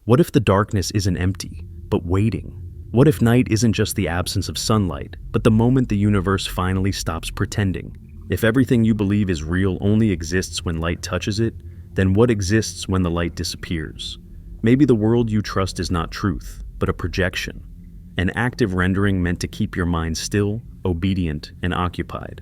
What if the darkness isn't empty, but waiting? What if night isn't just the absence of sunlight, but the moment the universe finally stops pretending? If everything you believe is real only exists when light touches it, then what exists when the light disappears? Maybe the world you trust is not truth, but a projection, an active rendering meant to keep your mind still, obedient, and occupied.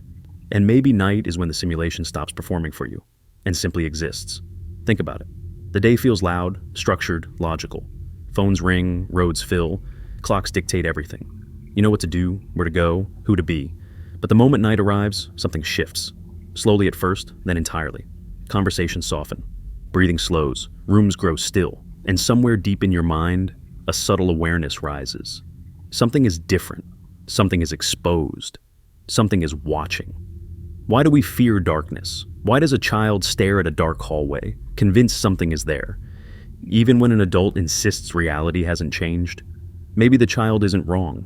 And maybe night is when the simulation stops performing for you and simply exists. Think about it. The day feels loud, structured, logical. Phones ring, roads fill, clocks dictate everything. You know what to do, where to go, who to be. But the moment night arrives, something shifts. Slowly at first, then entirely. Conversations soften. Breathing slows. Rooms grow still. And somewhere deep in your mind, a subtle awareness rises. Something is different. Something is exposed. Something is watching. Why do we fear darkness? Why does a child stare at a dark hallway, convinced something is there, even when an adult insists reality hasn't changed? Maybe the child isn't wrong.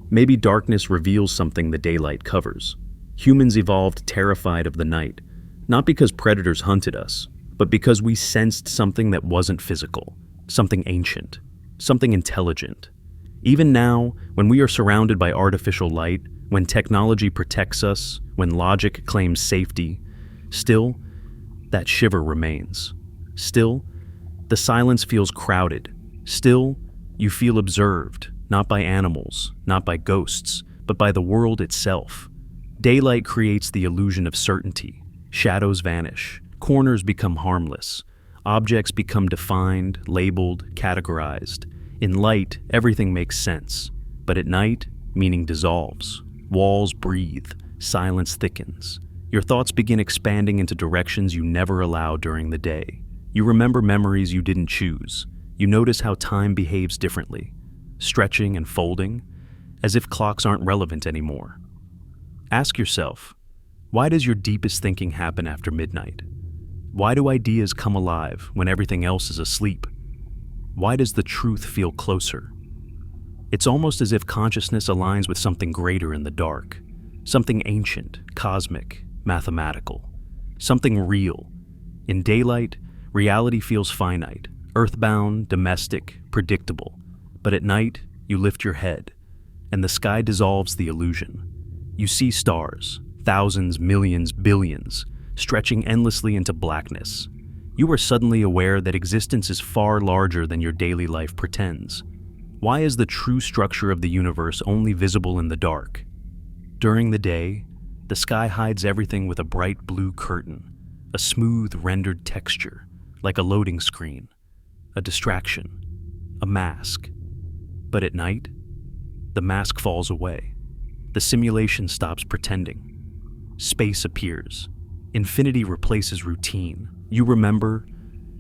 Maybe darkness reveals something the daylight covers. Humans evolved terrified of the night, not because predators hunted us, but because we sensed something that wasn't physical, something ancient, something intelligent. Even now, when we are surrounded by artificial light, when technology protects us, when logic claims safety, still, that shiver remains. Still, the silence feels crowded. Still, you feel observed, not by animals, not by ghosts, but by the world itself. Daylight creates the illusion of certainty. Shadows vanish. Corners become harmless. Objects become defined, labeled, categorized. In light, everything makes sense. But at night, meaning dissolves. Walls breathe. Silence thickens. Your thoughts begin expanding into directions you never allowed during the day. You remember memories you didn't choose. You notice how time behaves differently, stretching and folding, as if clocks aren't relevant anymore. Ask yourself, why does your deepest thinking happen after midnight? Why do ideas come alive when everything else is asleep? Why does the truth feel closer? It's almost as if consciousness aligns with something greater in the dark, something ancient, cosmic, mathematical, something real. In daylight, reality feels finite, earthbound, domestic, predictable. But at night, you lift your head, and the sky dissolves the illusion. You see stars, thousands, millions, billions, stretching endlessly into blackness. You are suddenly aware that existence is far larger than your daily life pretends. Why is the true structure of the universe only visible in the dark? During the day, the sky hides everything with a bright blue curtain, a smooth rendered texture, like a loading screen, a distraction, a mask. But at night, the mask falls away. The simulation stops pretending. Space appears. Infinity replaces routine. You remember,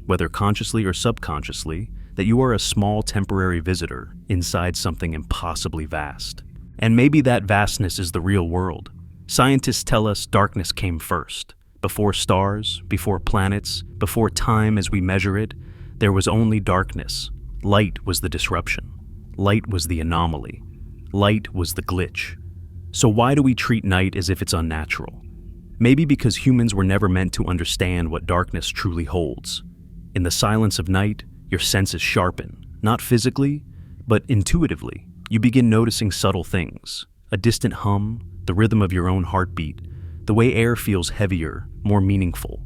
whether consciously or subconsciously, that you are a small temporary visitor inside something impossibly vast. And maybe that vastness is the real world. Scientists tell us darkness came first. Before stars, before planets, before time as we measure it, there was only darkness. Light was the disruption. Light was the anomaly. Light was the glitch. So why do we treat night as if it's unnatural? Maybe because humans were never meant to understand what darkness truly holds. In the silence of night, your senses sharpen, not physically, but intuitively. You begin noticing subtle things, a distant hum, the rhythm of your own heartbeat, the way air feels heavier, more meaningful.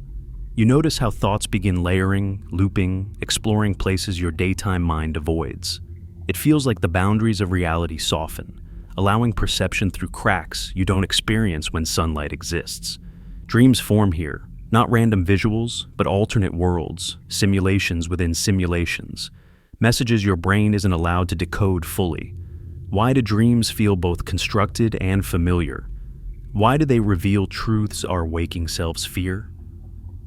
You notice how thoughts begin layering, looping, exploring places your daytime mind avoids. It feels like the boundaries of reality soften, allowing perception through cracks you don't experience when sunlight exists. Dreams form here, not random visuals, but alternate worlds, simulations within simulations, messages your brain isn't allowed to decode fully. Why do dreams feel both constructed and familiar? Why do they reveal truths our waking selves fear?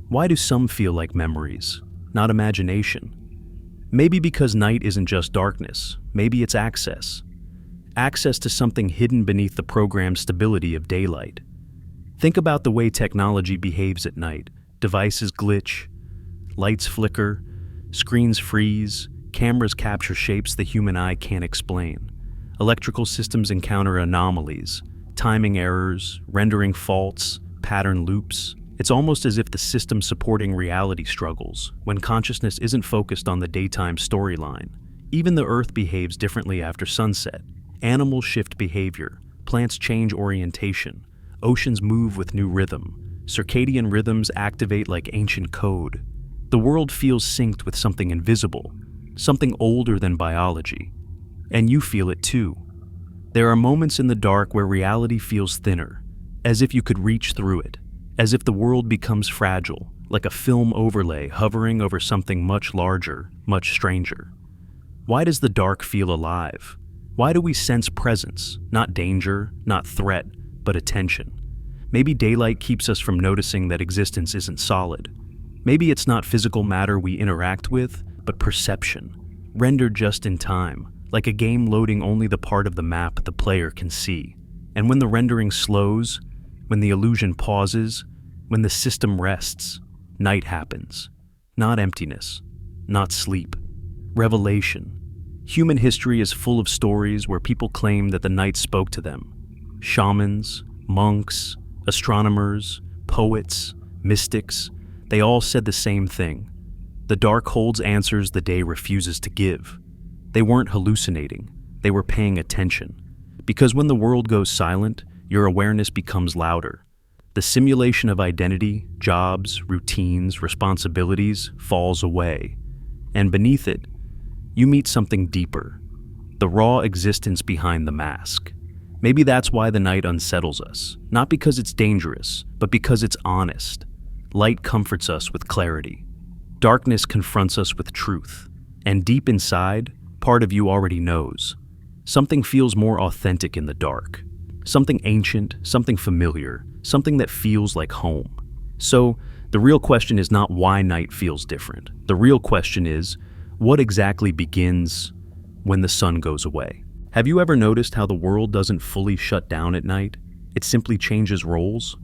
Why do some feel like memories, not imagination? Maybe because night isn't just darkness, maybe it's access. Access to something hidden beneath the programmed stability of daylight. Think about the way technology behaves at night. Devices glitch, lights flicker, screens freeze, cameras capture shapes the human eye can't explain. Electrical systems encounter anomalies, timing errors, rendering faults, pattern loops. It's almost as if the system supporting reality struggles when consciousness isn't focused on the daytime storyline. Even the Earth behaves differently after sunset. Animals shift behavior, plants change orientation, oceans move with new rhythm, circadian rhythms activate like ancient code. The world feels synced with something invisible, something older than biology. And you feel it too. There are moments in the dark where reality feels thinner, as if you could reach through it, as if the world becomes fragile, like a film overlay hovering over something much larger, much stranger. Why does the dark feel alive? Why do we sense presence, not danger, not threat, but attention? Maybe daylight keeps us from noticing that existence isn't solid. Maybe it's not physical matter we interact with, but perception, rendered just in time, like a game loading only the part of the map the player can see. And when the rendering slows, when the illusion pauses, when the system rests, night happens. Not emptiness, not sleep. Revelation. Human history is full of stories where people claim that the night spoke to them. Shamans, monks, astronomers, poets, mystics, they all said the same thing. The dark holds answers the day refuses to give. They weren't hallucinating, they were paying attention. Because when the world goes silent, your awareness becomes louder. The simulation of identity, jobs, routines, responsibilities falls away. And beneath it, you meet something deeper, the raw existence behind the mask. Maybe that's why the night unsettles us, not because it's dangerous, but because it's honest. Light comforts us with clarity. Darkness confronts us with truth. And deep inside, part of you already knows. Something feels more authentic in the dark. Something ancient, something familiar, something that feels like home. So, the real question is not why night feels different. The real question is, what exactly begins when the sun goes away? Have you ever noticed how the world doesn't fully shut down at night? It simply changes roles.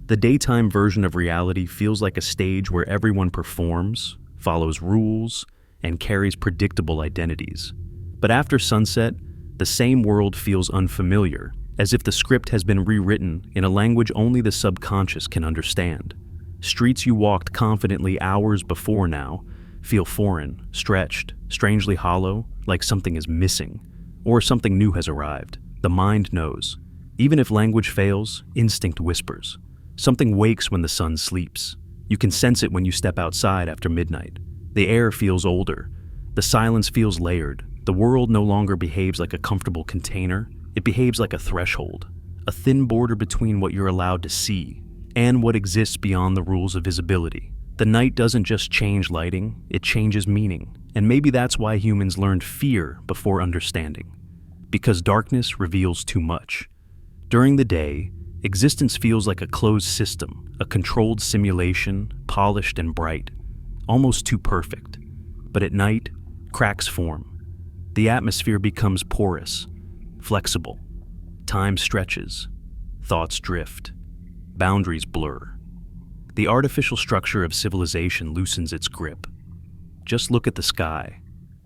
The daytime version of reality feels like a stage where everyone performs, follows rules, and carries predictable identities. But after sunset, the same world feels unfamiliar, as if the script has been rewritten in a language only the subconscious can understand. Streets you walked confidently hours before now feel foreign, stretched, strangely hollow, like something is missing, or something new has arrived. The mind knows. Even if language fails, instinct whispers. Something wakes when the sun sleeps. You can sense it when you step outside after midnight. The air feels older. The silence feels layered. The world no longer behaves like a comfortable container. It behaves like a threshold, a thin border between what you're allowed to see and what exists beyond the rules of visibility. The night doesn't just change lighting, it changes meaning. And maybe that's why humans learned fear before understanding. Because darkness reveals too much. During the day, existence feels like a closed system, a controlled simulation, polished and bright, almost too perfect. But at night, cracks form. The atmosphere becomes porous, flexible. Time stretches. Thoughts drift. Boundaries blur. The artificial structure of civilization loosens its grip. Just look at the sky.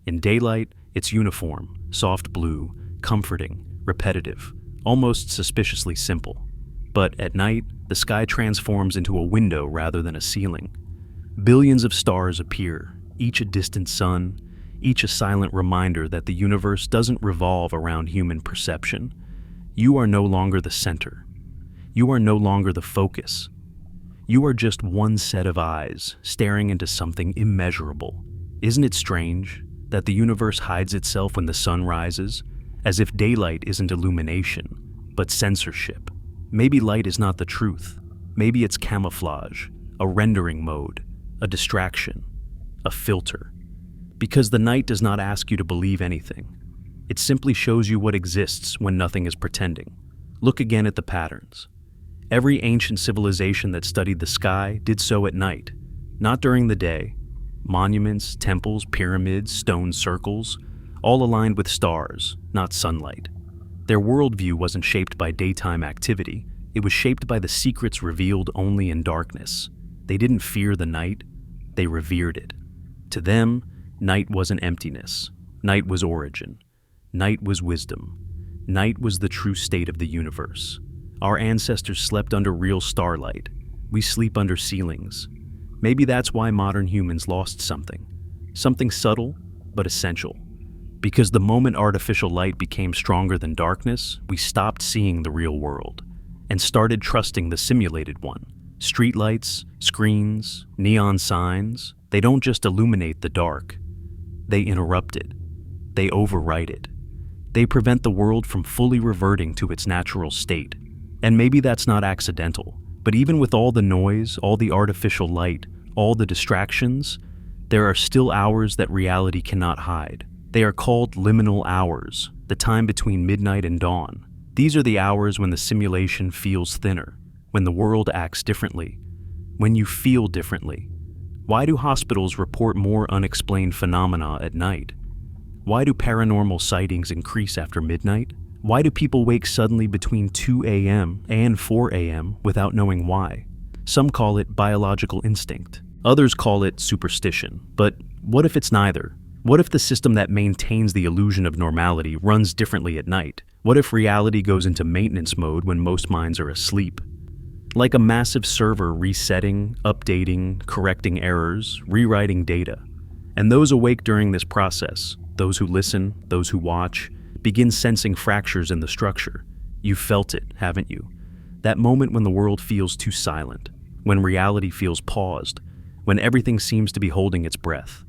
In daylight, it's uniform, soft blue, comforting, repetitive, almost suspiciously simple. But at night, the sky transforms into a window rather than a ceiling. Billions of stars appear, each a distant sun, each a silent reminder that the universe doesn't revolve around human perception. You are no longer the center. You are no longer the focus. You are just one set of eyes staring into something immeasurable. Isn't it strange that the universe hides itself when the sun rises, as if daylight isn't illumination, but censorship? Maybe light is not the truth. Maybe it's camouflage, a rendering mode, a distraction, a filter. Because the night does not ask you to believe anything. It simply shows you what exists when nothing is pretending. Look again at the patterns. Every ancient civilization that studied the sky did so at night, not during the day. Monuments, temples, pyramids, stone circles, all aligned with stars, not sunlight. Their worldview wasn't shaped by daytime activity, it was shaped by the secrets revealed only in darkness. They didn't fear the night, they revered it. To them, night wasn't emptiness, night was origin, night was wisdom, night was the true state of the universe. Our ancestors slept under real starlight, we sleep under ceilings. Maybe that's why modern humans lost something subtle but essential. Because the moment artificial light became stronger than darkness, we stopped seeing the real world and started trusting the simulated one. Streetlights, screens, neon signs, they don't just illuminate the dark. They interrupt it. They overwrite it. They prevent the world from fully reverting to its natural state. And maybe that's not accidental, but even with all the noise, all the artificial light, all the distractions, there are still hours that reality cannot hide. They are called liminal hours, the time between midnight and dawn. These are the hours when the simulation feels thinner, when the world acts differently, when you feel differently. Why do hospitals report more unexplained phenomena at night? Why do paranormal sightings increase after midnight? Why do people wake suddenly between 2 a.m. and 4 a.m. without knowing why? Some call it biological instinct. Others call it superstition. But what if it's neither? What if the system that maintains the illusion of normality runs differently at night? What if reality goes into maintenance mode when most minds are asleep? Like a massive server resetting, updating, correcting errors, rewriting data. And those awake during this process, those who listen, those who watch, begin sensing fractures in the structure. You've felt it, haven't you? That moment when the world feels too silent, when reality feels paused, when everything seems to be holding its breath.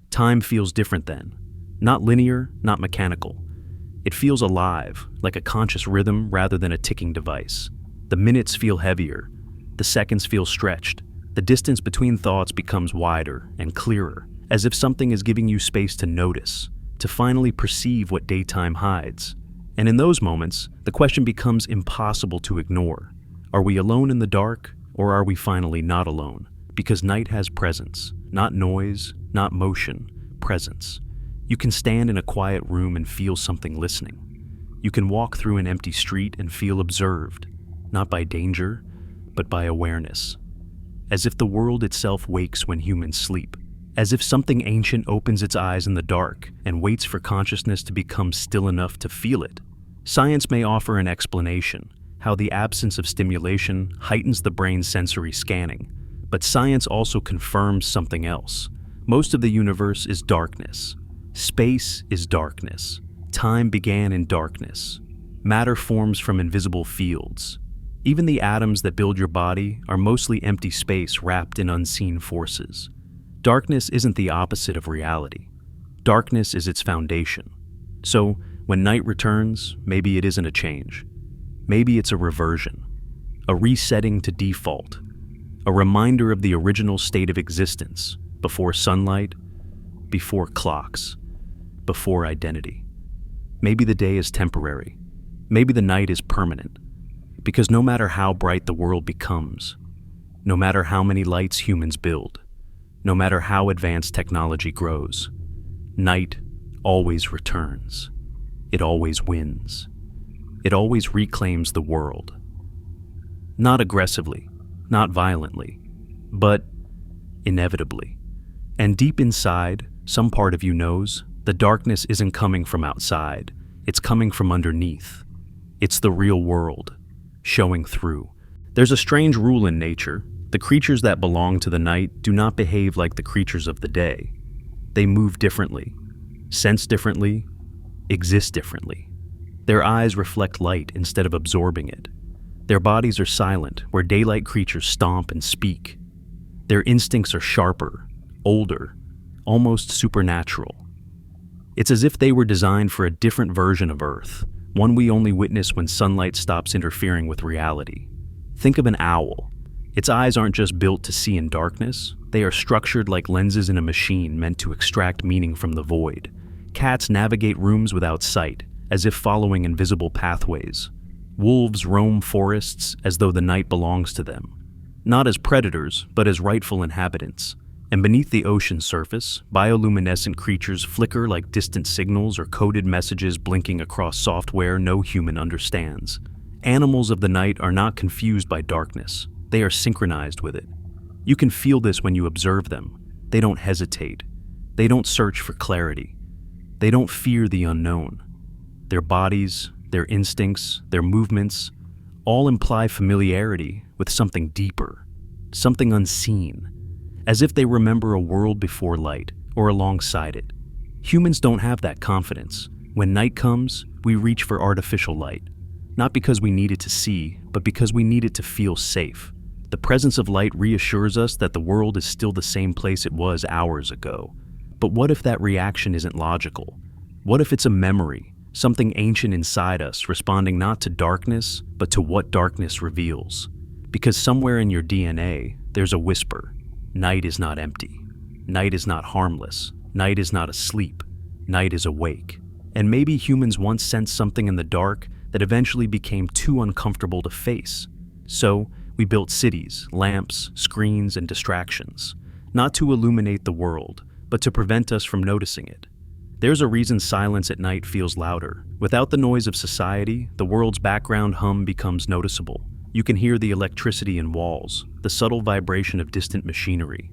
Time feels different then. Not linear, not mechanical. It feels alive, like a conscious rhythm rather than a ticking device. The minutes feel heavier. The seconds feel stretched. The distance between thoughts becomes wider and clearer, as if something is giving you space to notice, to finally perceive what daytime hides. And in those moments, the question becomes impossible to ignore. Are we alone in the dark, or are we finally not alone? Because night has presence, not noise, not motion, presence. You can stand in a quiet room and feel something listening. You can walk through an empty street and feel observed, not by danger, but by awareness. As if the world itself wakes when humans sleep. As if something ancient opens its eyes in the dark and waits for consciousness to become still enough to feel it. Science may offer an explanation, how the absence of stimulation heightens the brain's sensory scanning, but science also confirms something else. Most of the universe is darkness. Space is darkness. Time began in darkness. Matter forms from invisible fields. Even the atoms that build your body are mostly empty space wrapped in unseen forces. Darkness isn't the opposite of reality. Darkness is its foundation. So, when night returns, maybe it isn't a change. Maybe it's a reversion, a resetting to default, a reminder of the original state of existence, before sunlight, before clocks, before identity. Maybe the day is temporary. Maybe the night is permanent. Because no matter how bright the world becomes, no matter how many lights humans build, no matter how advanced technology grows, night always returns. It always wins. It always reclaims the world. Not aggressively, not violently, but inevitably. And deep inside, some part of you knows, the darkness isn't coming from outside. It's coming from underneath. It's the real world, showing through. There's a strange rule in nature. The creatures that belong to the night do not behave like the creatures of the day. They move differently, sense differently, exist differently. Their eyes reflect light instead of absorbing it. Their bodies are silent, where daylight creatures stomp and speak. Their instincts are sharper, older, almost supernatural. It's as if they were designed for a different version of Earth, one we only witness when sunlight stops interfering with reality. Think of an owl. Its eyes aren't just built to see in darkness, they are structured like lenses in a machine meant to extract meaning from the void. Cats navigate rooms without sight, as if following invisible pathways. Wolves roam forests as though the night belongs to them, not as predators, but as rightful inhabitants. And beneath the ocean's surface, bioluminescent creatures flicker like distant signals or coded messages blinking across software no human understands. Animals of the night are not confused by darkness. They are synchronized with it. You can feel this when you observe them. They don't hesitate. They don't search for clarity. They don't fear the unknown. Their bodies, their instincts, their movements, all imply familiarity with something deeper. something unseen, as if they remember a world before light or alongside it. Humans don't have that confidence. When night comes, we reach for artificial light, not because we need it to see, but because we need it to feel safe. The presence of light reassures us that the world is still the same place it was hours ago. But what if that reaction isn't logical? What if it's a memory, something ancient inside us responding not to darkness, but to what darkness reveals? Because somewhere in your DNA, there's a whisper. Night is not empty. Night is not harmless. Night is not asleep. Night is awake. And maybe humans once sensed something in the dark that eventually became too uncomfortable to face. So, we built cities, lamps, screens, and distractions, not to illuminate the world, but to prevent us from noticing it. There's a reason silence at night feels louder. Without the noise of society, the world's background hum becomes noticeable. You can hear the electricity in walls, the subtle vibration of distant machinery,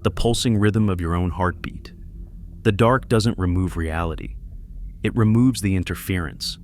the pulsing rhythm of your own heartbeat. The dark doesn't remove reality. It removes the interference.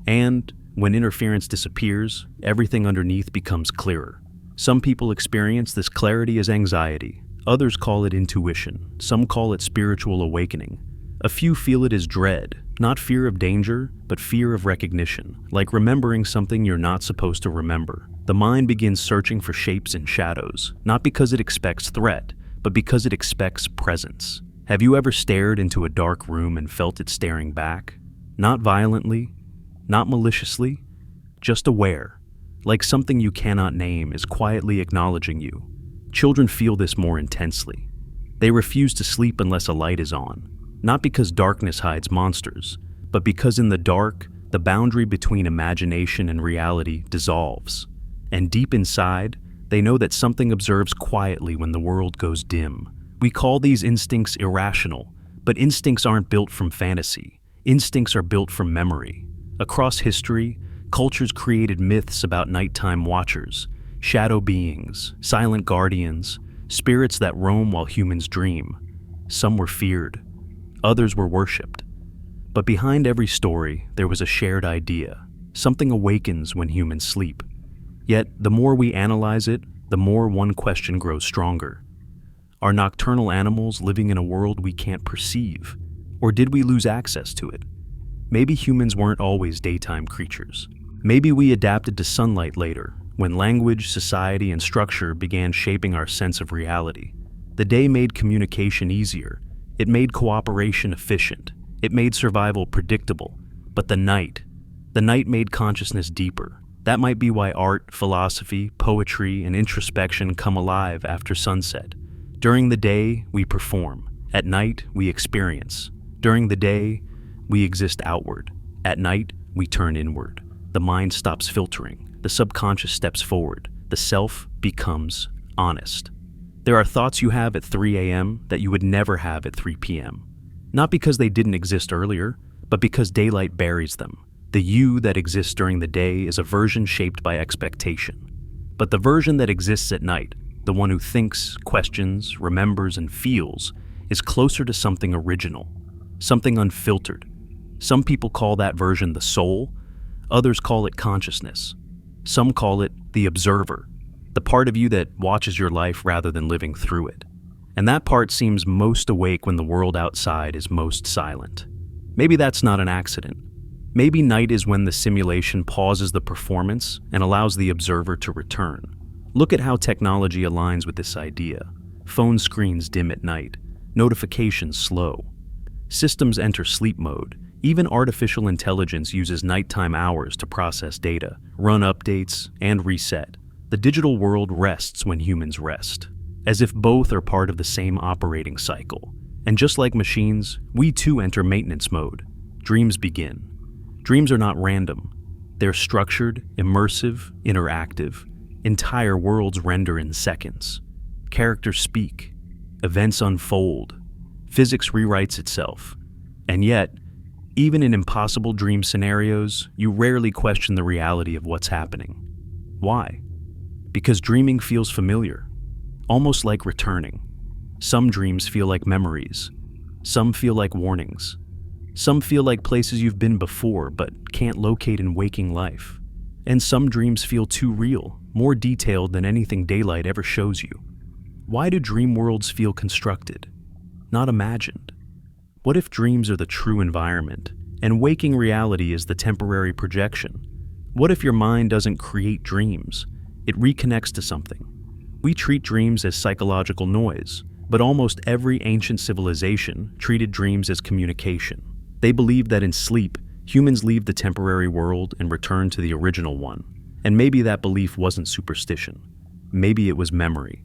And when interference disappears, everything underneath becomes clearer. Some people experience this clarity as anxiety. Others call it intuition. Some call it spiritual awakening. A few feel it as dread, not fear of danger, but fear of recognition, like remembering something you're not supposed to remember. The mind begins searching for shapes and shadows, not because it expects threat, but because it expects presence. Have you ever stared into a dark room and felt it staring back? Not violently, not maliciously, just aware, like something you cannot name is quietly acknowledging you. Children feel this more intensely. They refuse to sleep unless a light is on, not because darkness hides monsters, but because in the dark, the boundary between imagination and reality dissolves. And deep inside, they know that something observes quietly when the world goes dim. We call these instincts irrational, but instincts aren't built from fantasy. Instincts are built from memory. Across history, cultures created myths about nighttime watchers, shadow beings, silent guardians, spirits that roam while humans dream. Some were feared, others were worshipped. But behind every story, there was a shared idea. Something awakens when humans sleep. Yet, the more we analyze it, the more one question grows stronger. Are nocturnal animals living in a world we can't perceive? Or did we lose access to it? Maybe humans weren't always daytime creatures. Maybe we adapted to sunlight later, when language, society, and structure began shaping our sense of reality. The day made communication easier. It made cooperation efficient. It made survival predictable. But the night made consciousness deeper. That might be why art, philosophy, poetry, and introspection come alive after sunset. During the day, we perform. At night, we experience. During the day, we exist outward. At night, we turn inward. The mind stops filtering. The subconscious steps forward. The self becomes honest. There are thoughts you have at 3 a.m. that you would never have at 3 p.m. Not because they didn't exist earlier, but because daylight buries them. The you that exists during the day is a version shaped by expectation. But the version that exists at night, the one who thinks, questions, remembers, and feels, is closer to something original, something unfiltered. Some people call that version the soul, others call it consciousness. Some call it the observer, the part of you that watches your life rather than living through it. And that part seems most awake when the world outside is most silent. Maybe that's not an accident. Maybe night is when the simulation pauses the performance and allows the observer to return. Look at how technology aligns with this idea. Phone screens dim at night, notifications slow. Systems enter sleep mode. Even artificial intelligence uses nighttime hours to process data, run updates, and reset. The digital world rests when humans rest, as if both are part of the same operating cycle. And just like machines, we too enter maintenance mode. Dreams begin. Dreams are not random. They're structured, immersive, interactive. Entire worlds render in seconds. Characters speak. Events unfold. Physics rewrites itself. And yet, even in impossible dream scenarios, you rarely question the reality of what's happening. Why? Because dreaming feels familiar, almost like returning. Some dreams feel like memories. Some feel like warnings. Some feel like places you've been before but can't locate in waking life. And some dreams feel too real, more detailed than anything daylight ever shows you. Why do dream worlds feel constructed, not imagined? What if dreams are the true environment, and waking reality is the temporary projection? What if your mind doesn't create dreams, it reconnects to something? We treat dreams as psychological noise, but almost every ancient civilization treated dreams as communication. They believed that in sleep, humans leave the temporary world and return to the original one. And maybe that belief wasn't superstition. Maybe it was memory.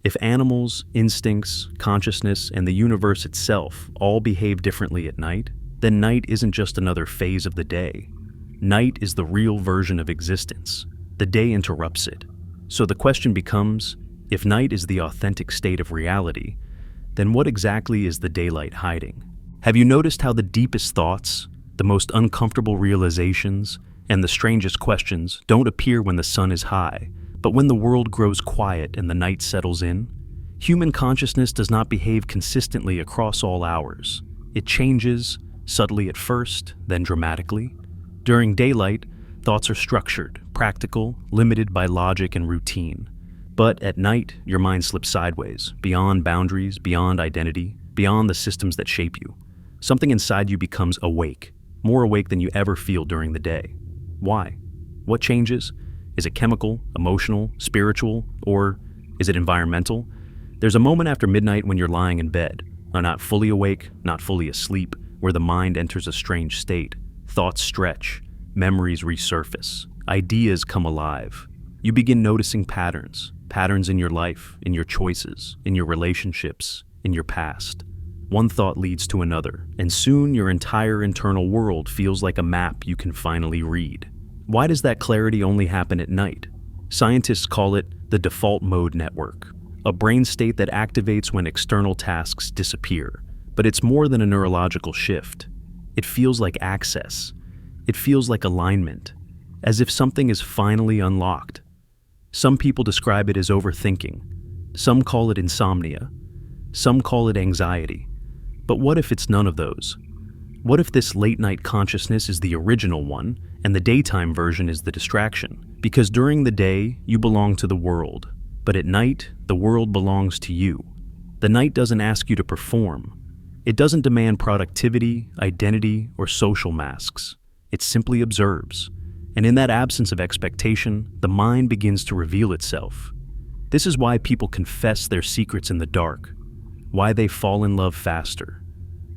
If animals, instincts, consciousness, and the universe itself all behave differently at night, then night isn't just another phase of the day. Night is the real version of existence. The day interrupts it. So the question becomes, if night is the authentic state of reality, then what exactly is the daylight hiding? Have you noticed how the deepest thoughts, the most uncomfortable realizations, and the strangest questions don't appear when the sun is high, but when the world grows quiet and the night settles in? Human consciousness does not behave consistently across all hours. It changes, subtly at first, then dramatically. During daylight, thoughts are structured, practical, limited by logic and routine. But at night, your mind slips sideways, beyond boundaries, beyond identity, beyond the systems that shape you. Something inside you becomes awake, more awake than you ever feel during the day. Why? What changes? Is it chemical, emotional, spiritual, or is it environmental? There's a moment after midnight when you're lying in bed, not fully awake, not fully asleep, where the mind enters a strange state. Thoughts stretch, memories resurface, ideas come alive. You begin noticing patterns in your life, in your choices, in your relationships, in your past. One thought leads to another, and soon your entire internal world feels like a map you can finally read. Why does that clarity only happen at night? Scientists call it the default mode network, a brain state that activates when external tasks disappear. But it's more than a neurological shift. It feels like access. It feels like alignment, as if something is finally unlocked. Some people describe it as overthinking. Some call it insomnia. Some call it anxiety. But what if it's none of those? What if this late-night consciousness is the original one, and the daytime version is the distraction? Because during the day, you belong to the world, but at night, the world belongs to you. The night doesn't ask you to perform. It doesn't demand productivity, identity, or social masks. It simply observes. And in that absence of expectation, the mind begins to reveal itself. This is why people confess their secrets in the dark, why they fall in love faster,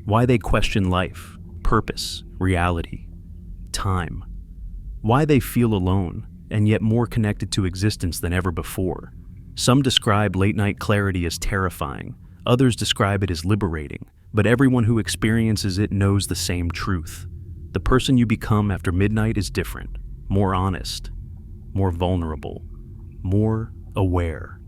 why they question life, purpose, reality, time, why they feel alone and yet more connected to existence than ever before. Some describe late-night clarity as terrifying, others describe it as liberating, but everyone who experiences it knows the same truth. The person you become after midnight is different, more honest, more vulnerable, more aware.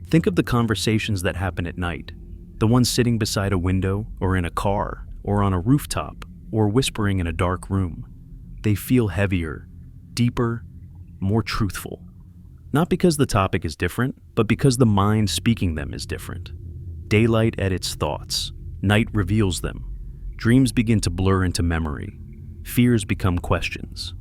Think of the conversations that happen at night, the ones sitting beside a window or in a car or on a rooftop or whispering in a dark room. They feel heavier, deeper, more truthful. Not because the topic is different, but because the mind speaking them is different. Daylight edits thoughts. Night reveals them. Dreams begin to blur into memory. Fears become questions.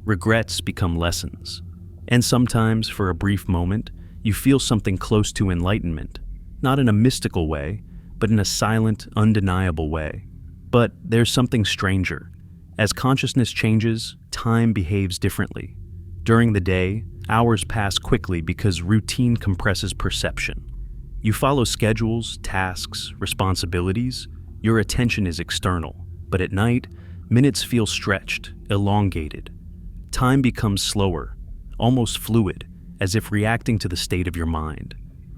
Regrets become lessons. And sometimes, for a brief moment, you feel something close to enlightenment. Not in a mystical way, but in a silent, undeniable way. But there's something stranger. As consciousness changes, time behaves differently. During the day, hours pass quickly because routine compresses perception. You follow schedules, tasks, responsibilities. Your attention is external. But at night, minutes feel stretched, elongated. Time becomes slower, almost fluid, as if reacting to the state of your mind.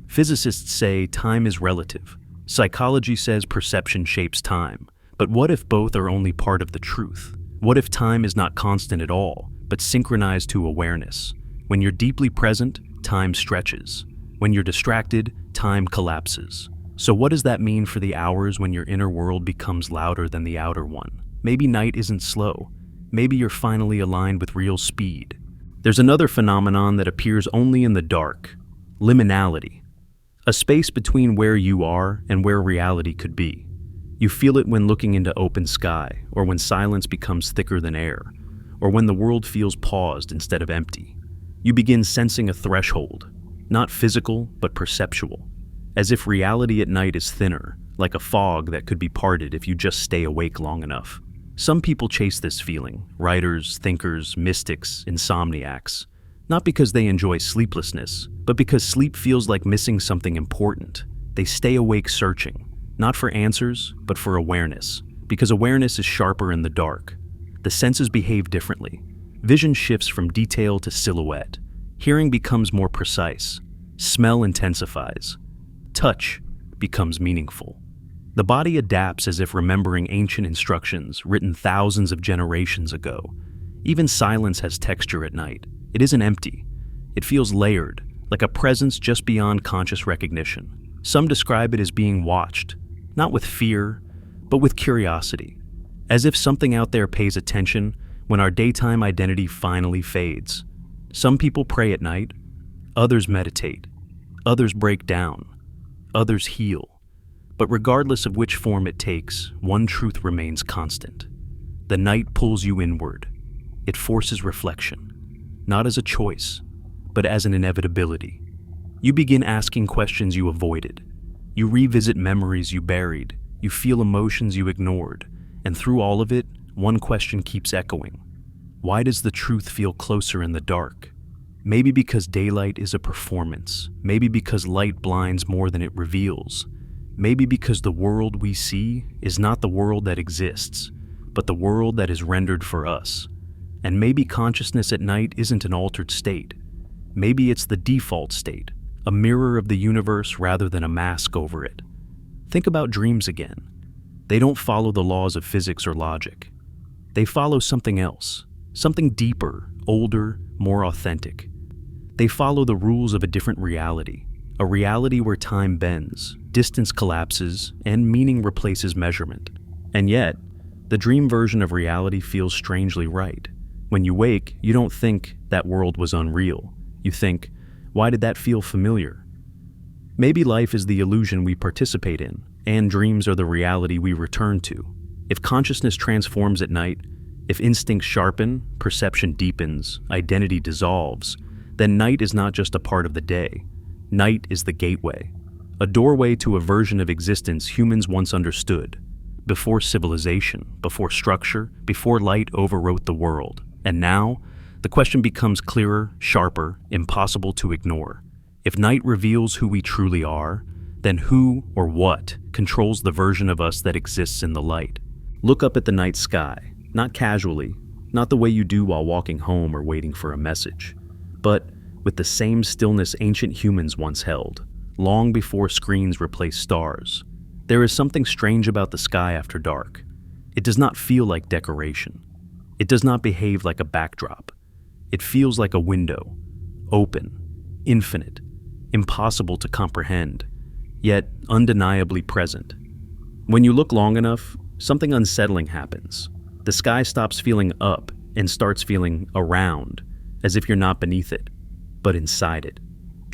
Physicists say time is relative. Psychology says perception shapes time. But what if both are only part of the truth? What if time is not constant at all, but synchronized to awareness? When you're deeply present, time stretches. When you're distracted, time collapses. So what does that mean for the hours when your inner world becomes louder than the outer one? Maybe night isn't slow. Maybe you're finally aligned with real speed. There's another phenomenon that appears only in the dark: liminality. A space between where you are and where reality could be. You feel it when looking into open sky, or when silence becomes thicker than air, or when the world feels paused instead of empty. You begin sensing a threshold, not physical but perceptual, as if reality at night is thinner, like a fog that could be parted if you just stay awake long enough. Some people chase this feeling, writers, thinkers, mystics, insomniacs, not because they enjoy sleeplessness, but because sleep feels like missing something important. They stay awake searching, not for answers, but for awareness, because awareness is sharper in the dark. The senses behave differently. Vision shifts from detail to silhouette. Hearing becomes more precise. Smell intensifies. Touch becomes meaningful. The body adapts as if remembering ancient instructions written thousands of generations ago. Even silence has texture at night. It isn't empty. It feels layered, like a presence just beyond conscious recognition. Some describe it as being watched, not with fear, but with curiosity, as if something out there pays attention when our daytime identity finally fades. Some people pray at night, others meditate, others break down, others heal. But regardless of which form it takes, one truth remains constant. The night pulls you inward. It forces reflection, not as a choice, but as an inevitability. You begin asking questions you avoided. You revisit memories you buried. You feel emotions you ignored. And through all of it, one question keeps echoing. Why does the truth feel closer in the dark? Maybe because daylight is a performance. Maybe because light blinds more than it reveals. Maybe because the world we see is not the world that exists, but the world that is rendered for us. And maybe consciousness at night isn't an altered state. Maybe it's the default state, a mirror of the universe rather than a mask over it. Think about dreams again. They don't follow the laws of physics or logic. They follow something else, something deeper, older, more authentic. They follow the rules of a different reality, a reality where time bends, distance collapses, and meaning replaces measurement. And yet, the dream version of reality feels strangely right. When you wake, you don't think that world was unreal. You think, why did that feel familiar? Maybe life is the illusion we participate in, and dreams are the reality we return to. If consciousness transforms at night, if instincts sharpen, perception deepens, identity dissolves, then night is not just a part of the day. Night is the gateway, a doorway to a version of existence humans once understood, before civilization, before structure, before light overwrote the world. And now, the question becomes clearer, sharper, impossible to ignore. If night reveals who we truly are, then who or what controls the version of us that exists in the light? Look up at the night sky, not casually, not the way you do while walking home or waiting for a message, but with the same stillness ancient humans once held, long before screens replaced stars. There is something strange about the sky after dark. It does not feel like decoration. It does not behave like a backdrop. It feels like a window, open, infinite, impossible to comprehend, yet undeniably present. When you look long enough, something unsettling happens. The sky stops feeling up and starts feeling around, as if you're not beneath it, but inside it.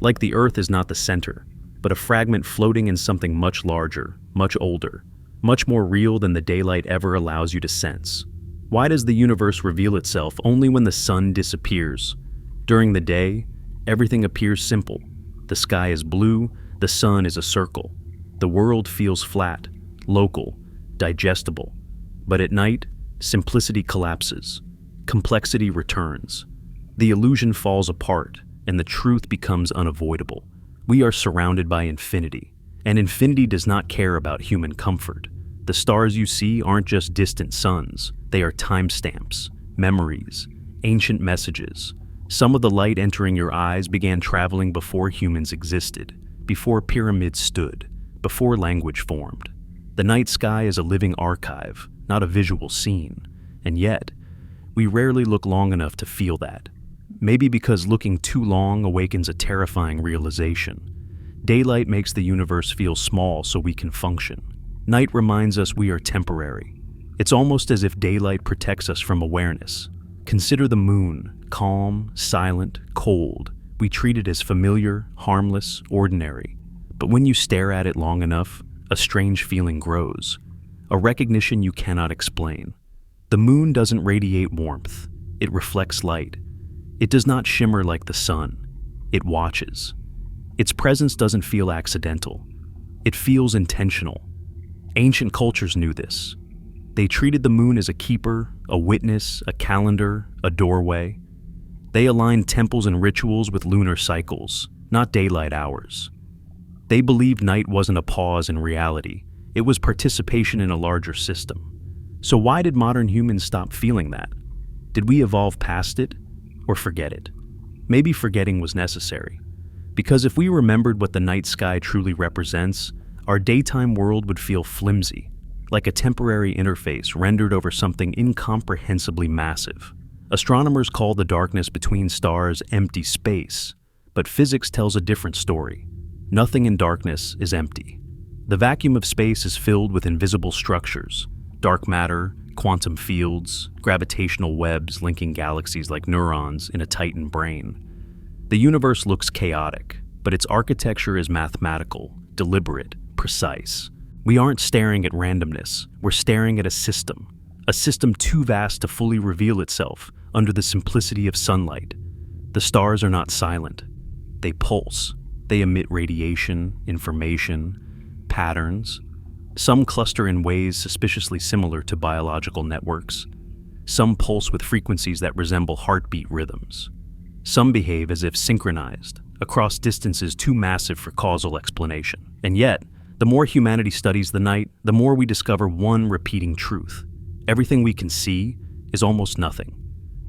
Like the earth is not the center, but a fragment floating in something much larger, much older, much more real than the daylight ever allows you to sense. Why does the universe reveal itself only when the sun disappears? During the day, everything appears simple. The sky is blue, the sun is a circle. The world feels flat, local, digestible. But at night, simplicity collapses. Complexity returns. The illusion falls apart, and the truth becomes unavoidable. We are surrounded by infinity, and infinity does not care about human comfort. The stars you see aren't just distant suns. They are timestamps, memories, ancient messages. Some of the light entering your eyes began traveling before humans existed, before pyramids stood, before language formed. The night sky is a living archive, not a visual scene, and yet, we rarely look long enough to feel that. Maybe because looking too long awakens a terrifying realization. Daylight makes the universe feel small so we can function. Night reminds us we are temporary. It's almost as if daylight protects us from awareness. Consider the moon, calm, silent, cold. We treat it as familiar, harmless, ordinary. But when you stare at it long enough, a strange feeling grows, a recognition you cannot explain. The moon doesn't radiate warmth. It reflects light. It does not shimmer like the sun. It watches. Its presence doesn't feel accidental. It feels intentional. Ancient cultures knew this. They treated the moon as a keeper, a witness, a calendar, a doorway. They aligned temples and rituals with lunar cycles, not daylight hours. They believed night wasn't a pause in reality. It was participation in a larger system. So why did modern humans stop feeling that? Did we evolve past it, or forget it? Maybe forgetting was necessary. Because if we remembered what the night sky truly represents, our daytime world would feel flimsy, like a temporary interface rendered over something incomprehensibly massive. Astronomers call the darkness between stars empty space, but physics tells a different story. Nothing in darkness is empty. The vacuum of space is filled with invisible structures, dark matter, quantum fields, gravitational webs linking galaxies like neurons in a tightened brain. The universe looks chaotic, but its architecture is mathematical, deliberate, precise. We aren't staring at randomness, we're staring at a system too vast to fully reveal itself under the simplicity of sunlight. The stars are not silent. They pulse. They emit radiation, information, patterns. Some cluster in ways suspiciously similar to biological networks. Some pulse with frequencies that resemble heartbeat rhythms. Some behave as if synchronized, across distances too massive for causal explanation. And yet, the more humanity studies the night, the more we discover one repeating truth. Everything we can see is almost nothing.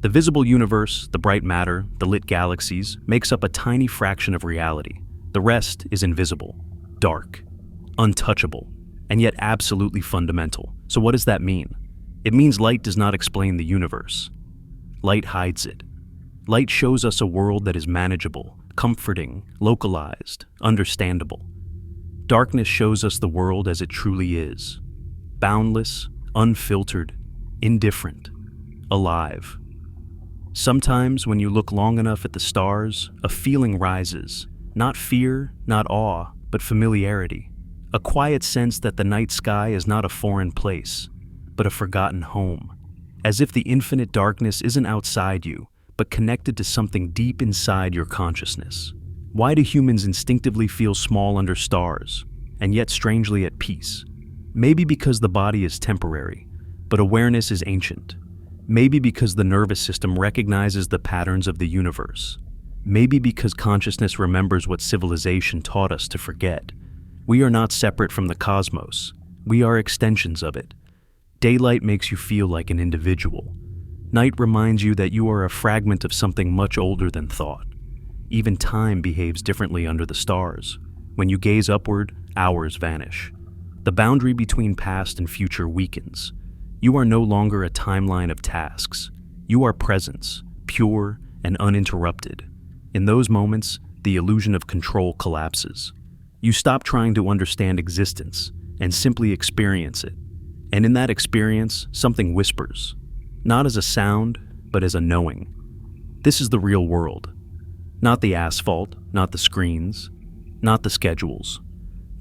The visible universe, the bright matter, the lit galaxies, makes up a tiny fraction of reality. The rest is invisible, dark, untouchable, and yet absolutely fundamental. So what does that mean? It means light does not explain the universe. Light hides it. Light shows us a world that is manageable, comforting, localized, understandable. Darkness shows us the world as it truly is. Boundless, unfiltered, indifferent, alive. Sometimes when you look long enough at the stars, a feeling rises. Not fear, not awe, but familiarity. A quiet sense that the night sky is not a foreign place, but a forgotten home. As if the infinite darkness isn't outside you, but connected to something deep inside your consciousness. Why do humans instinctively feel small under stars, and yet strangely at peace? Maybe because the body is temporary, but awareness is ancient. Maybe because the nervous system recognizes the patterns of the universe. Maybe because consciousness remembers what civilization taught us to forget. We are not separate from the cosmos. We are extensions of it. Daylight makes you feel like an individual. Night reminds you that you are a fragment of something much older than thought. Even time behaves differently under the stars. When you gaze upward, hours vanish. The boundary between past and future weakens. You are no longer a timeline of tasks. You are presence, pure and uninterrupted. In those moments, the illusion of control collapses. You stop trying to understand existence and simply experience it. And in that experience, something whispers, not as a sound, but as a knowing. This is the real world. Not the asphalt, not the screens, not the schedules,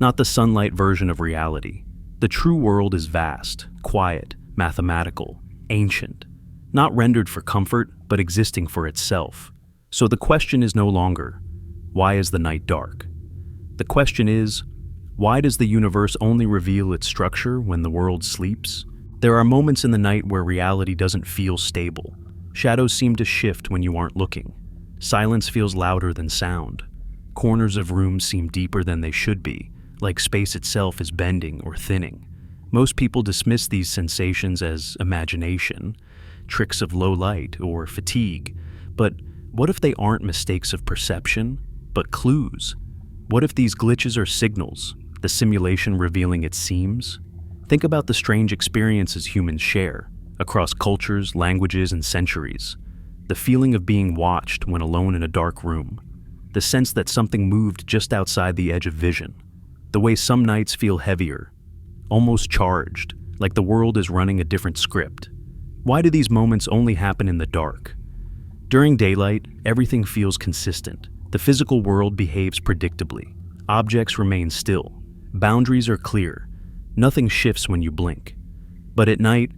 not the sunlight version of reality. The true world is vast, quiet, mathematical, ancient, not rendered for comfort, but existing for itself. So the question is no longer, why is the night dark? The question is, why does the universe only reveal its structure when the world sleeps? There are moments in the night where reality doesn't feel stable. Shadows seem to shift when you aren't looking. Silence feels louder than sound. Corners of rooms seem deeper than they should be, like space itself is bending or thinning. Most people dismiss these sensations as imagination, tricks of low light, or fatigue. But what if they aren't mistakes of perception, but clues? What if these glitches are signals, the simulation revealing its seams? Think about the strange experiences humans share, across cultures, languages, and centuries. The feeling of being watched when alone in a dark room. The sense that something moved just outside the edge of vision. The way some nights feel heavier, almost charged, like the world is running a different script. Why do these moments only happen in the dark? During daylight, everything feels consistent. The physical world behaves predictably. Objects remain still. Boundaries are clear. Nothing shifts when you blink. But at night,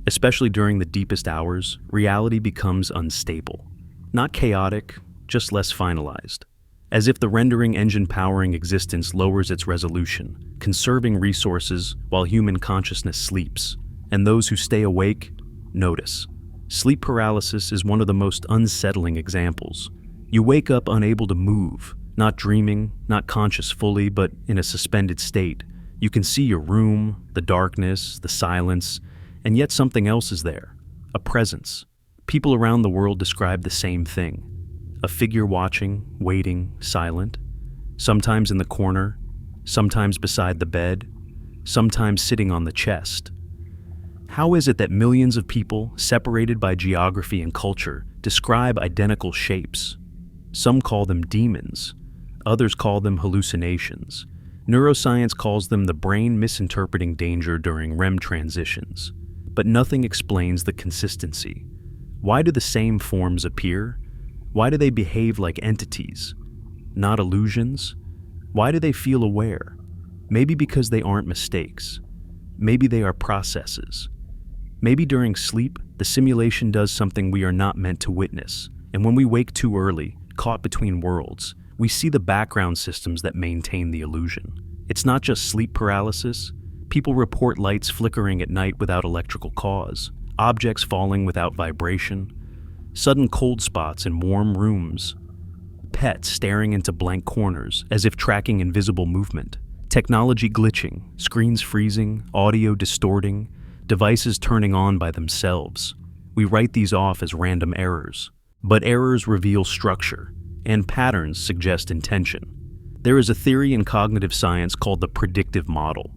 Especially during the deepest hours, reality becomes unstable. Not chaotic, just less finalized. As if the rendering engine powering existence lowers its resolution, conserving resources while human consciousness sleeps. And those who stay awake notice. Sleep paralysis is one of the most unsettling examples. You wake up unable to move, not dreaming, not conscious fully, but in a suspended state. You can see your room, the darkness, the silence, and yet something else is there, a presence. People around the world describe the same thing. A figure watching, waiting, silent, sometimes in the corner, sometimes beside the bed, sometimes sitting on the chest. How is it that millions of people, separated by geography and culture, describe identical shapes? Some call them demons, others call them hallucinations. Neuroscience calls them the brain misinterpreting danger during REM transitions. But nothing explains the consistency. Why do the same forms appear? Why do they behave like entities, not illusions? Why do they feel aware? Maybe because they aren't mistakes. Maybe they are processes. Maybe during sleep, the simulation does something we are not meant to witness, and when we wake too early, caught between worlds, we see the background systems that maintain the illusion. It's not just sleep paralysis. People report lights flickering at night without electrical cause, objects falling without vibration, sudden cold spots in warm rooms, pets staring into blank corners as if tracking invisible movement, technology glitching, screens freezing, audio distorting, devices turning on by themselves. We write these off as random errors, but errors reveal structure, and patterns suggest intention. There is a theory in cognitive science called the predictive model.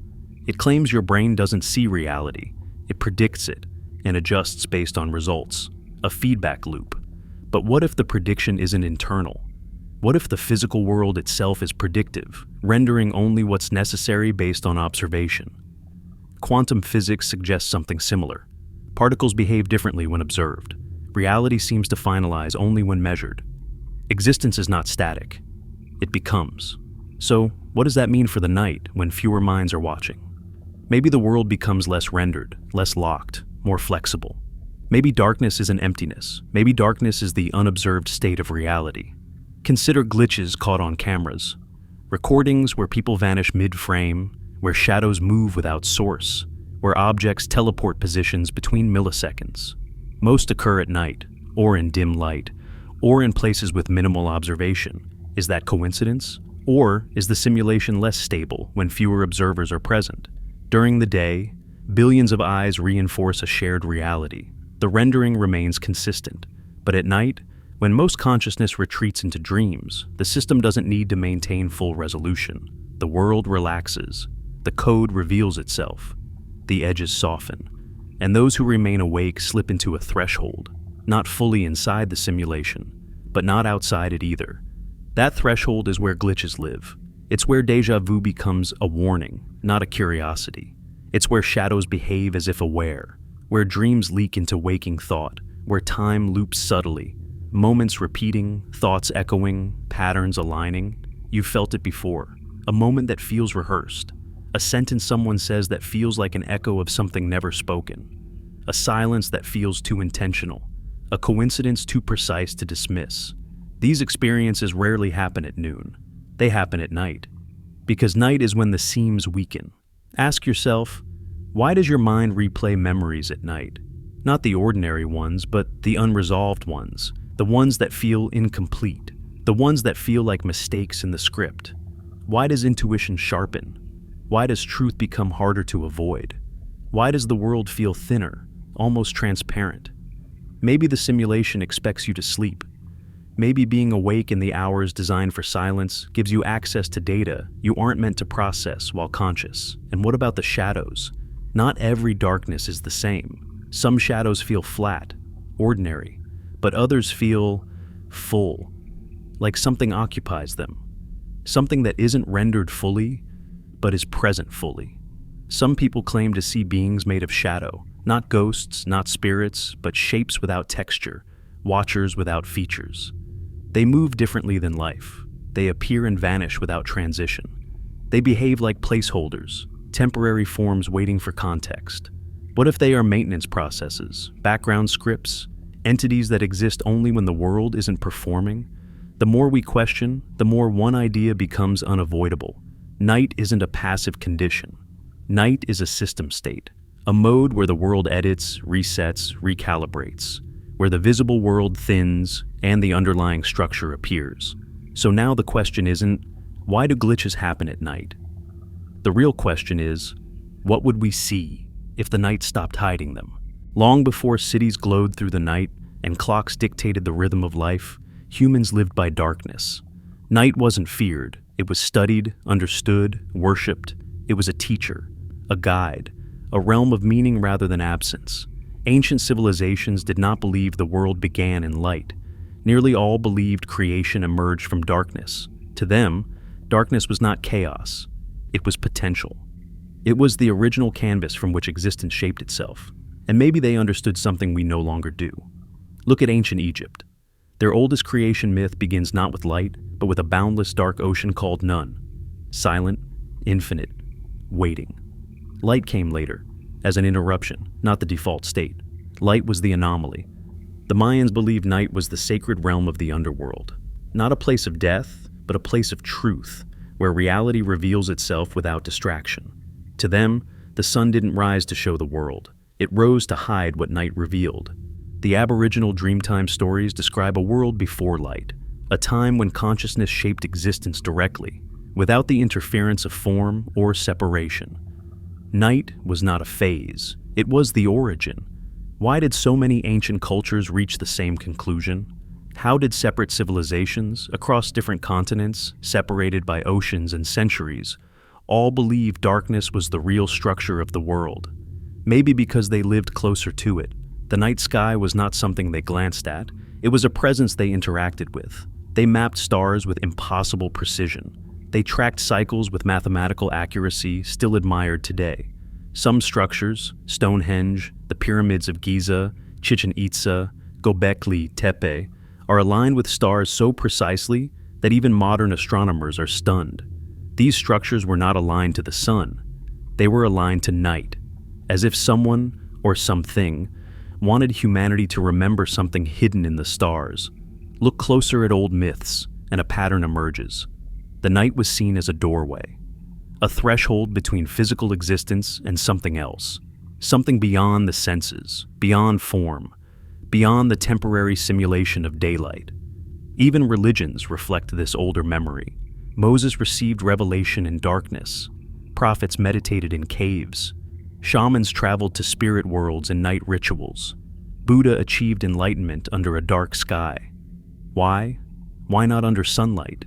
It claims your brain doesn't see reality, it predicts it, and adjusts based on results, a feedback loop. But what if the prediction isn't internal? What if the physical world itself is predictive, rendering only what's necessary based on observation? Quantum physics suggests something similar. Particles behave differently when observed. Reality seems to finalize only when measured. Existence is not static. It becomes. So, what does that mean for the night when fewer minds are watching? Maybe the world becomes less rendered, less locked, more flexible. Maybe darkness isn't emptiness. Maybe darkness is the unobserved state of reality. Consider glitches caught on cameras. Recordings where people vanish mid-frame, where shadows move without source, where objects teleport positions between milliseconds. Most occur at night, or in dim light, or in places with minimal observation. Is that coincidence? Or is the simulation less stable when fewer observers are present? During the day, billions of eyes reinforce a shared reality. The rendering remains consistent. But at night, when most consciousness retreats into dreams, the system doesn't need to maintain full resolution. The world relaxes. The code reveals itself. The edges soften. And those who remain awake slip into a threshold, not fully inside the simulation, but not outside it either. That threshold is where glitches live. It's where déjà vu becomes a warning, not a curiosity. It's where shadows behave as if aware, where dreams leak into waking thought, where time loops subtly, moments repeating, thoughts echoing, patterns aligning. You've felt it before, a moment that feels rehearsed, a sentence someone says that feels like an echo of something never spoken, a silence that feels too intentional, a coincidence too precise to dismiss. These experiences rarely happen at noon. They happen at night. Because night is when the seams weaken. Ask yourself, why does your mind replay memories at night? Not the ordinary ones, but the unresolved ones. The ones that feel incomplete. The ones that feel like mistakes in the script. Why does intuition sharpen? Why does truth become harder to avoid? Why does the world feel thinner, almost transparent? Maybe the simulation expects you to sleep. Maybe being awake in the hours designed for silence gives you access to data you aren't meant to process while conscious. And what about the shadows? Not every darkness is the same. Some shadows feel flat, ordinary, but others feel full, like something occupies them. Something that isn't rendered fully, but is present fully. Some people claim to see beings made of shadow, not ghosts, not spirits, but shapes without texture, watchers without features. They move differently than life. They appear and vanish without transition. They behave like placeholders, temporary forms waiting for context. What if they are maintenance processes, background scripts, entities that exist only when the world isn't performing? The more we question, the more one idea becomes unavoidable. Night isn't a passive condition. Night is a system state, a mode where the world edits, resets, recalibrates, where the visible world thins and the underlying structure appears. So now the question isn't, why do glitches happen at night? The real question is, what would we see if the night stopped hiding them? Long before cities glowed through the night and clocks dictated the rhythm of life, humans lived by darkness. Night wasn't feared. It was studied, understood, worshipped. It was a teacher, a guide, a realm of meaning rather than absence. Ancient civilizations did not believe the world began in light. Nearly all believed creation emerged from darkness. To them, darkness was not chaos. It was potential. It was the original canvas from which existence shaped itself. And maybe they understood something we no longer do. Look at ancient Egypt. Their oldest creation myth begins not with light, but with a boundless dark ocean called none. Silent, infinite, waiting. Light came later, as an interruption, not the default state. Light was the anomaly. The Mayans believed night was the sacred realm of the underworld. Not a place of death, but a place of truth, where reality reveals itself without distraction. To them, the sun didn't rise to show the world. It rose to hide what night revealed. The Aboriginal Dreamtime stories describe a world before light, a time when consciousness shaped existence directly, without the interference of form or separation. Night was not a phase, it was the origin. Why did so many ancient cultures reach the same conclusion? How did separate civilizations, across different continents, separated by oceans and centuries, all believe darkness was the real structure of the world? Maybe because they lived closer to it. The night sky was not something they glanced at, it was a presence they interacted with. They mapped stars with impossible precision. They tracked cycles with mathematical accuracy still admired today. Some structures, Stonehenge, the pyramids of Giza, Chichen Itza, Göbekli Tepe, are aligned with stars so precisely that even modern astronomers are stunned. These structures were not aligned to the sun. They were aligned to night, as if someone, or something, wanted humanity to remember something hidden in the stars. Look closer at old myths, and a pattern emerges. The night was seen as a doorway, a threshold between physical existence and something else, something beyond the senses, beyond form, beyond the temporary simulation of daylight. Even religions reflect this older memory. Moses received revelation in darkness. Prophets meditated in caves. Shamans traveled to spirit worlds in night rituals. Buddha achieved enlightenment under a dark sky. Why? Why not under sunlight?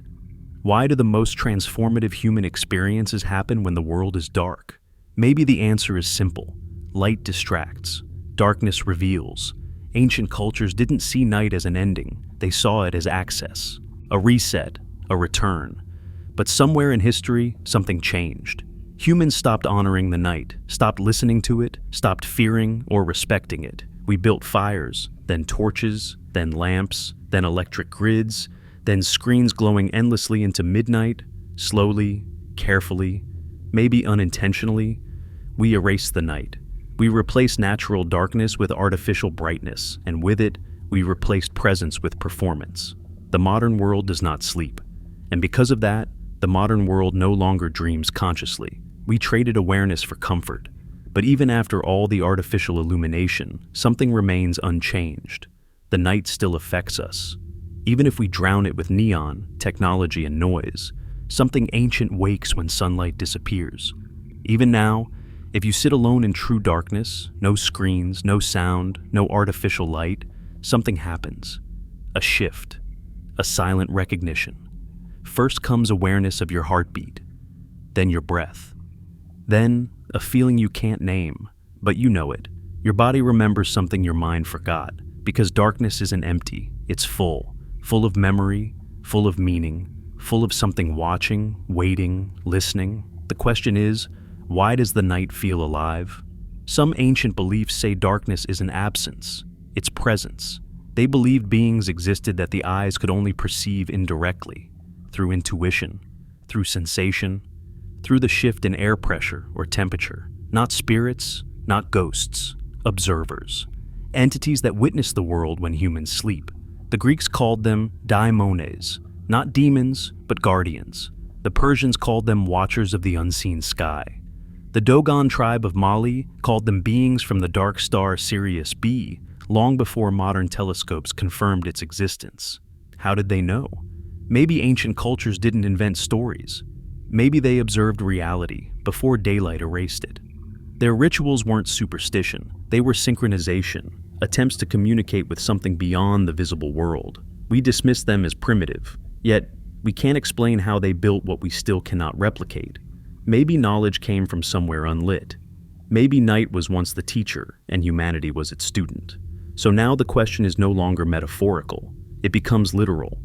Why do the most transformative human experiences happen when the world is dark? Maybe the answer is simple. Light distracts. Darkness reveals. Ancient cultures didn't see night as an ending. They saw it as access, a reset, a return. But somewhere in history, something changed. Humans stopped honoring the night, stopped listening to it, stopped fearing or respecting it. We built fires, then torches, then lamps, then electric grids, then screens glowing endlessly into midnight. Slowly, carefully, maybe unintentionally, we erased the night. We replaced natural darkness with artificial brightness, and with it, we replaced presence with performance. The modern world does not sleep, and because of that, the modern world no longer dreams consciously. We traded awareness for comfort, but even after all the artificial illumination, something remains unchanged. The night still affects us. Even if we drown it with neon, technology, and noise, something ancient wakes when sunlight disappears. Even now, if you sit alone in true darkness, no screens, no sound, no artificial light, something happens. A shift, a silent recognition. First comes awareness of your heartbeat, then your breath. Then, a feeling you can't name, but you know it. Your body remembers something your mind forgot, because darkness isn't empty, it's full of memory, full of meaning, full of something watching, waiting, listening. The question is, why does the night feel alive? Some ancient beliefs say darkness isn't absence, it's presence. They believed beings existed that the eyes could only perceive indirectly, through intuition, through sensation, through the shift in air pressure or temperature. Not spirits, not ghosts, observers, entities that witness the world when humans sleep. The Greeks called them daimones, not demons, but guardians. The Persians called them watchers of the unseen sky. The Dogon tribe of Mali called them beings from the dark star Sirius B, long before modern telescopes confirmed its existence. How did they know? Maybe ancient cultures didn't invent stories. Maybe they observed reality before daylight erased it. Their rituals weren't superstition, they were synchronization, attempts to communicate with something beyond the visible world. We dismiss them as primitive, yet we can't explain how they built what we still cannot replicate. Maybe knowledge came from somewhere unlit. Maybe night was once the teacher and humanity was its student. So now the question is no longer metaphorical, it becomes literal.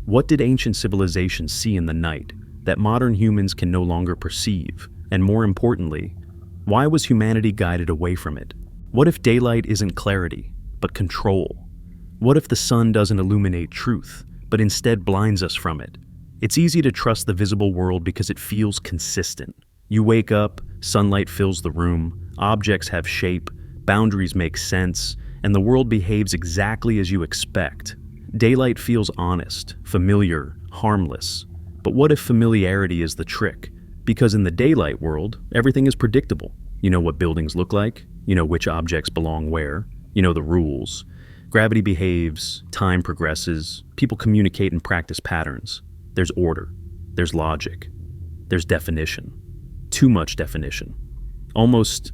What did ancient civilizations see in the night that modern humans can no longer perceive? And more importantly, why was humanity guided away from it? What if daylight isn't clarity, but control? What if the sun doesn't illuminate truth, but instead blinds us from it? It's easy to trust the visible world because it feels consistent. You wake up, sunlight fills the room, objects have shape, boundaries make sense, and the world behaves exactly as you expect. Daylight feels honest, familiar, harmless. But what if familiarity is the trick? Because in the daylight world, everything is predictable. You know what buildings look like, you know which objects belong where, you know the rules. Gravity behaves, time progresses, people communicate and practice patterns. There's order, there's logic, there's definition. Too much definition. Almost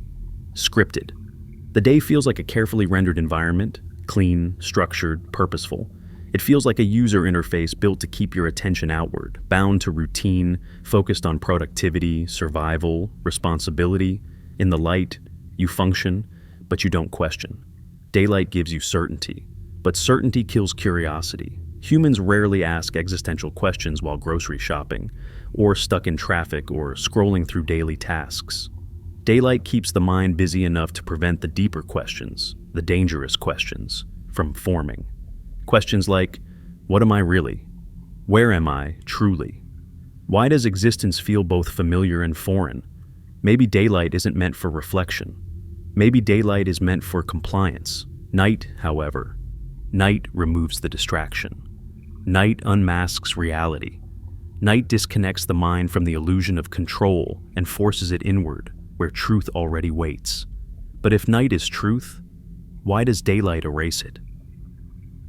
scripted. The day feels like a carefully rendered environment, clean, structured, purposeful. It feels like a user interface built to keep your attention outward, bound to routine, focused on productivity, survival, responsibility. In the light, you function, but you don't question. Daylight gives you certainty, but certainty kills curiosity. Humans rarely ask existential questions while grocery shopping, or stuck in traffic, or scrolling through daily tasks. Daylight keeps the mind busy enough to prevent the deeper questions, the dangerous questions, from forming. Questions like, what am I really? Where am I truly? Why does existence feel both familiar and foreign? Maybe daylight isn't meant for reflection. Maybe daylight is meant for compliance. Night, however, night removes the distraction. Night unmasks reality. Night disconnects the mind from the illusion of control and forces it inward, where truth already waits. But if night is truth, why does daylight erase it?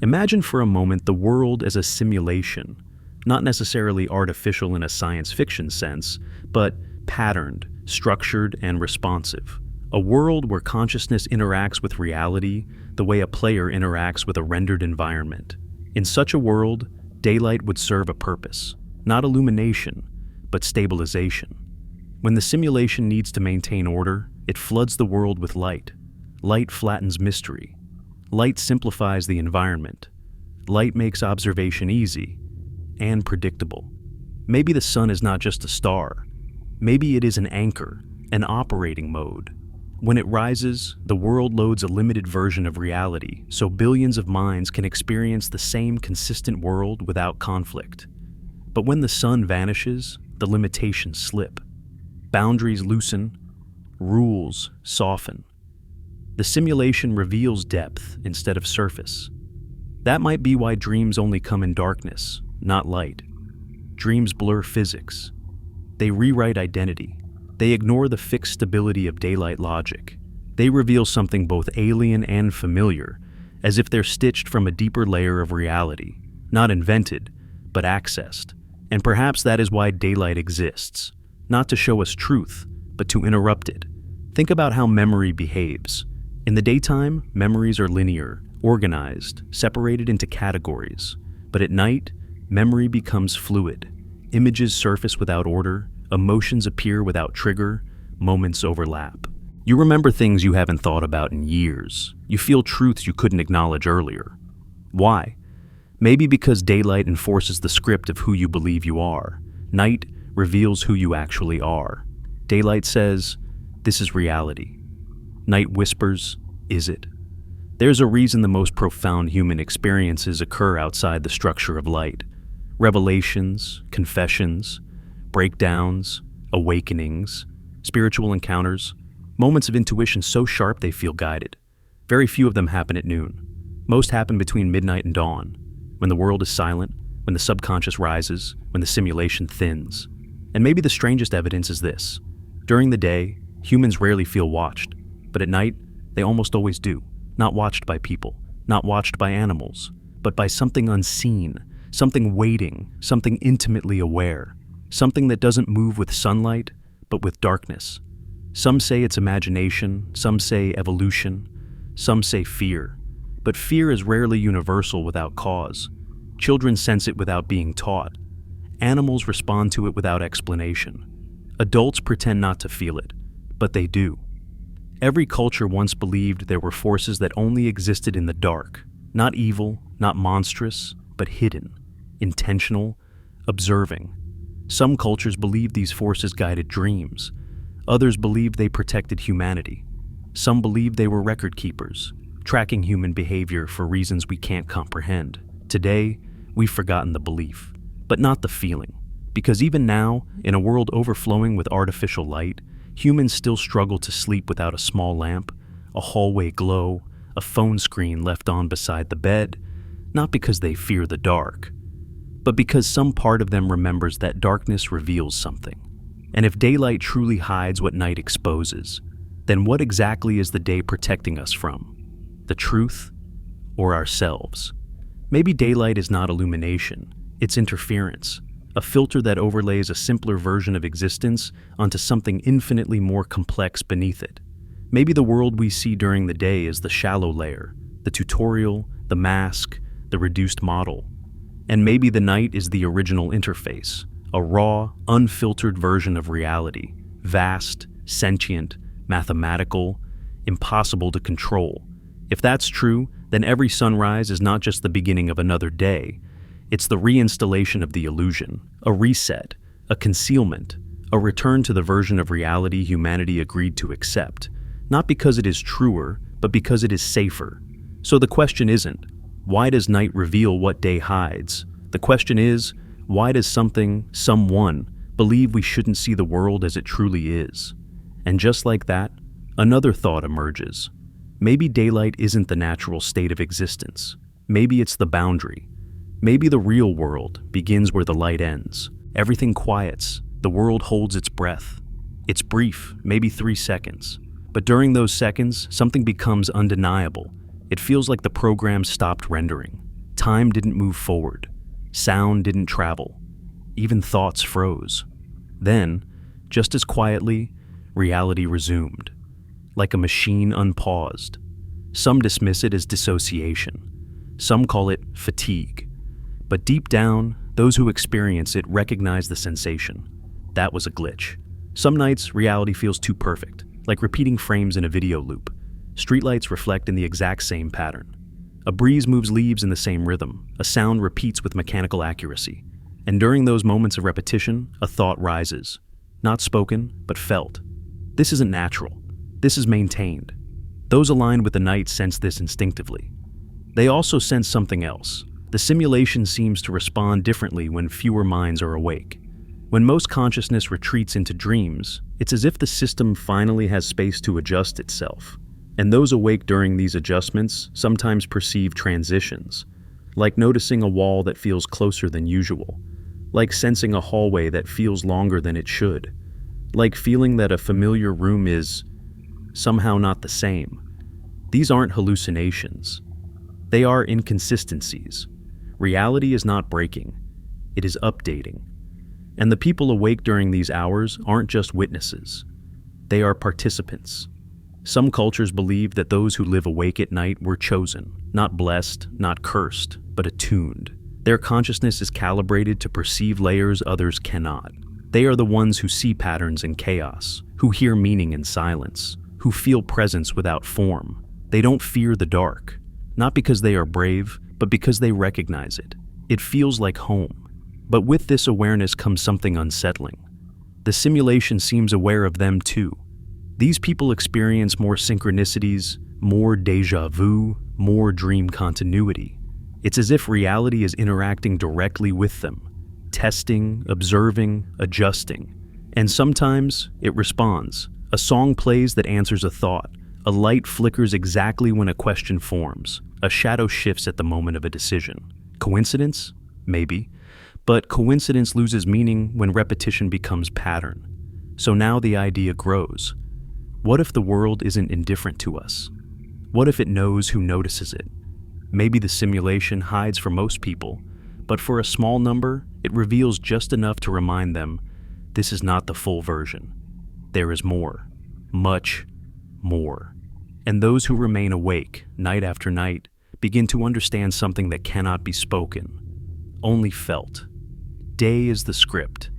Imagine for a moment the world as a simulation, not necessarily artificial in a science fiction sense, but patterned, structured, and responsive. A world where consciousness interacts with reality the way a player interacts with a rendered environment. In such a world, daylight would serve a purpose, not illumination, but stabilization. When the simulation needs to maintain order, it floods the world with light. Light flattens mystery. Light simplifies the environment. Light makes observation easy and predictable. Maybe the sun is not just a star. Maybe it is an anchor, an operating mode. When it rises, the world loads a limited version of reality, so billions of minds can experience the same consistent world without conflict. But when the sun vanishes, the limitations slip. Boundaries loosen, rules soften. The simulation reveals depth instead of surface. That might be why dreams only come in darkness, not light. Dreams blur physics. They rewrite identity. They ignore the fixed stability of daylight logic. They reveal something both alien and familiar, as if they're stitched from a deeper layer of reality, not invented, but accessed. And perhaps that is why daylight exists, not to show us truth, but to interrupt it. Think about how memory behaves. In the daytime, memories are linear, organized, separated into categories. But at night, memory becomes fluid. Images surface without order, emotions appear without trigger, moments overlap. You remember things you haven't thought about in years. You feel truths you couldn't acknowledge earlier. Why? Maybe because daylight enforces the script of who you believe you are. Night reveals who you actually are. Daylight says, this is reality. Night whispers, is it? There's a reason the most profound human experiences occur outside the structure of light. Revelations, confessions, breakdowns, awakenings, spiritual encounters, Moments of intuition so sharp they feel guided. Very few of them happen at noon. Most happen between midnight and dawn, when the world is silent, when the subconscious rises, when the simulation thins. And maybe the strangest evidence is this. During the day, humans rarely feel watched, but at night, they almost always do. Not watched by people, not watched by animals, but by something unseen, something waiting, something intimately aware, something that doesn't move with sunlight, but with darkness. Some say it's imagination, some say evolution, some say fear. But fear is rarely universal without cause. Children sense it without being taught. Animals respond to it without explanation. Adults pretend not to feel it, but they do. Every culture once believed there were forces that only existed in the dark, not evil, not monstrous, but hidden, intentional, observing. Some cultures believed these forces guided dreams. Others believed they protected humanity. Some believed they were record keepers, tracking human behavior for reasons we can't comprehend. Today, we've forgotten the belief, but not the feeling. Because even now, in a world overflowing with artificial light, humans still struggle to sleep without a small lamp, a hallway glow, a phone screen left on beside the bed, not because they fear the dark, but because some part of them remembers that darkness reveals something. And if daylight truly hides what night exposes, then what exactly is the day protecting us from? The truth or ourselves? Maybe daylight is not illumination, it's interference, a filter that overlays a simpler version of existence onto something infinitely more complex beneath it. Maybe the world we see during the day is the shallow layer, the tutorial, the mask, the reduced model. And maybe the night is the original interface, a raw, unfiltered version of reality, vast, sentient, mathematical, impossible to control. If that's true, then every sunrise is not just the beginning of another day. It's the reinstallation of the illusion, a reset, a concealment, a return to the version of reality humanity agreed to accept, not because it is truer, but because it is safer. So the question isn't, why does night reveal what day hides? The question is, why does someone, believe we shouldn't see the world as it truly is? And just like that, another thought emerges. Maybe daylight isn't the natural state of existence. Maybe it's the boundary. Maybe the real world begins where the light ends. Everything quiets. The world holds its breath. It's brief, maybe 3 seconds. But during those seconds, something becomes undeniable. It feels like the program stopped rendering. Time didn't move forward. Sound didn't travel. Even thoughts froze. Then, just as quietly, reality resumed. Like a machine unpaused. Some dismiss it as dissociation. Some call it fatigue. But deep down, those who experience it recognize the sensation. That was a glitch. Some nights, reality feels too perfect, like repeating frames in a video loop. Streetlights reflect in the exact same pattern. A breeze moves leaves in the same rhythm. A sound repeats with mechanical accuracy. And during those moments of repetition, a thought rises. Not spoken, but felt. This isn't natural. This is maintained. Those aligned with the night sense this instinctively. They also sense something else. The simulation seems to respond differently when fewer minds are awake. When most consciousness retreats into dreams, it's as if the system finally has space to adjust itself. And those awake during these adjustments sometimes perceive transitions, like noticing a wall that feels closer than usual, like sensing a hallway that feels longer than it should, like feeling that a familiar room is somehow not the same. These aren't hallucinations. They are inconsistencies. Reality is not breaking. It is updating. And the people awake during these hours aren't just witnesses. They are participants. Some cultures believe that those who live awake at night were chosen, not blessed, not cursed, but attuned. Their consciousness is calibrated to perceive layers others cannot. They are the ones who see patterns in chaos, who hear meaning in silence, who feel presence without form. They don't fear the dark, not because they are brave, but because they recognize it. It feels like home. But with this awareness comes something unsettling. The simulation seems aware of them too. These people experience more synchronicities, more déjà vu, more dream continuity. It's as if reality is interacting directly with them, testing, observing, adjusting. And sometimes it responds, A song plays that answers a thought. A light flickers exactly when a question forms. A shadow shifts at the moment of a decision. Coincidence? Maybe. But coincidence loses meaning when repetition becomes pattern. So now the idea grows. What if the world isn't indifferent to us? What if it knows who notices it? Maybe the simulation hides from most people, but for a small number, it reveals just enough to remind them this is not the full version. There is more. Much more. And those who remain awake, night after night, begin to understand something that cannot be spoken, only felt. Day is the script.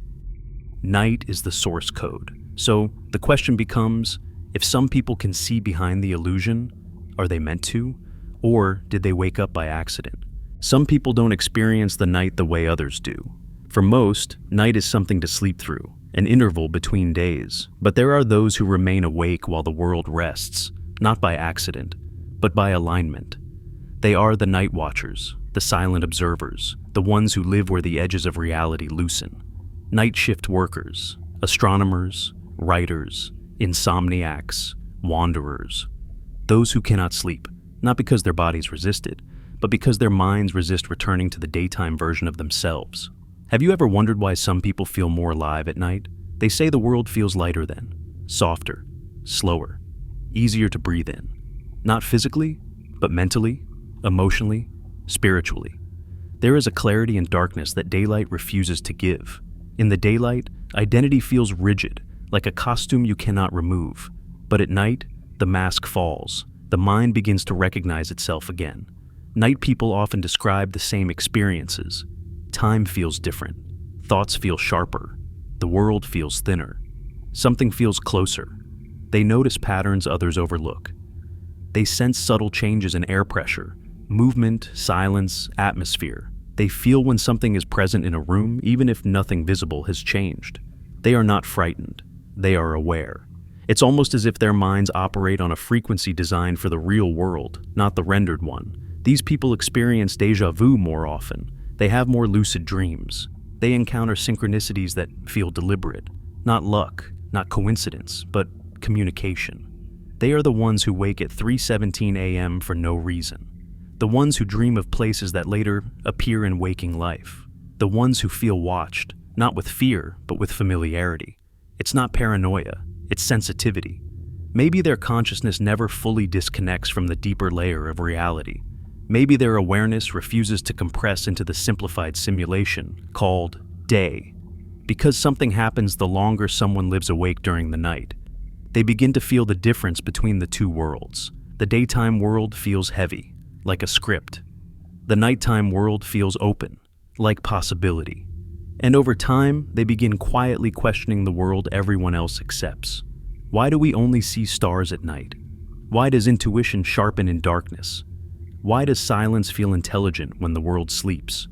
Night is the source code. So the question becomes, if some people can see behind the illusion, are they meant to? Or did they wake up by accident? Some people don't experience the night the way others do. For most, night is something to sleep through, an interval between days. But there are those who remain awake while the world rests, not by accident, but by alignment. They are the night watchers, the silent observers, the ones who live where the edges of reality loosen. Night shift workers, astronomers, writers, insomniacs, wanderers. Those who cannot sleep, not because their bodies resist it, but because their minds resist returning to the daytime version of themselves. Have you ever wondered why some people feel more alive at night? They say the world feels lighter then, softer, slower, easier to breathe in. Not physically, but mentally, emotionally, spiritually. There is a clarity in darkness that daylight refuses to give. In the daylight, identity feels rigid, like a costume you cannot remove. But at night, the mask falls. The mind begins to recognize itself again. Night people often describe the same experiences. Time feels different. Thoughts feel sharper. The world feels thinner. Something feels closer. They notice patterns others overlook. They sense subtle changes in air pressure, movement, silence, atmosphere. They feel when something is present in a room, even if nothing visible has changed. They are not frightened. They are aware. It's almost as if their minds operate on a frequency designed for the real world, not the rendered one. These people experience déjà vu more often. They have more lucid dreams. They encounter synchronicities that feel deliberate. Not luck, not coincidence, but communication. They are the ones who wake at 3:17 a.m. for no reason. The ones who dream of places that later appear in waking life. The ones who feel watched, not with fear, but with familiarity. It's not paranoia, it's sensitivity. Maybe their consciousness never fully disconnects from the deeper layer of reality. Maybe their awareness refuses to compress into the simplified simulation called day. Because something happens the longer someone lives awake during the night. They begin to feel the difference between the two worlds. The daytime world feels heavy, like a script. The nighttime world feels open, like possibility. And over time, they begin quietly questioning the world everyone else accepts. Why do we only see stars at night? Why does intuition sharpen in darkness? Why does silence feel intelligent when the world sleeps?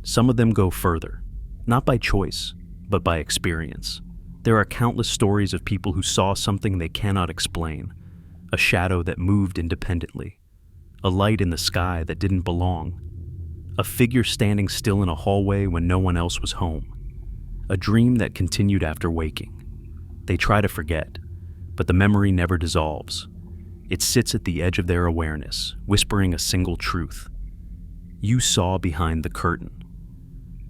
Some of them go further, not by choice, but by experience. There are countless stories of people who saw something they cannot explain, a shadow that moved independently, a light in the sky that didn't belong, a figure standing still in a hallway when no one else was home, a dream that continued after waking. They try to forget, but the memory never dissolves. It sits at the edge of their awareness, whispering a single truth. You saw behind the curtain.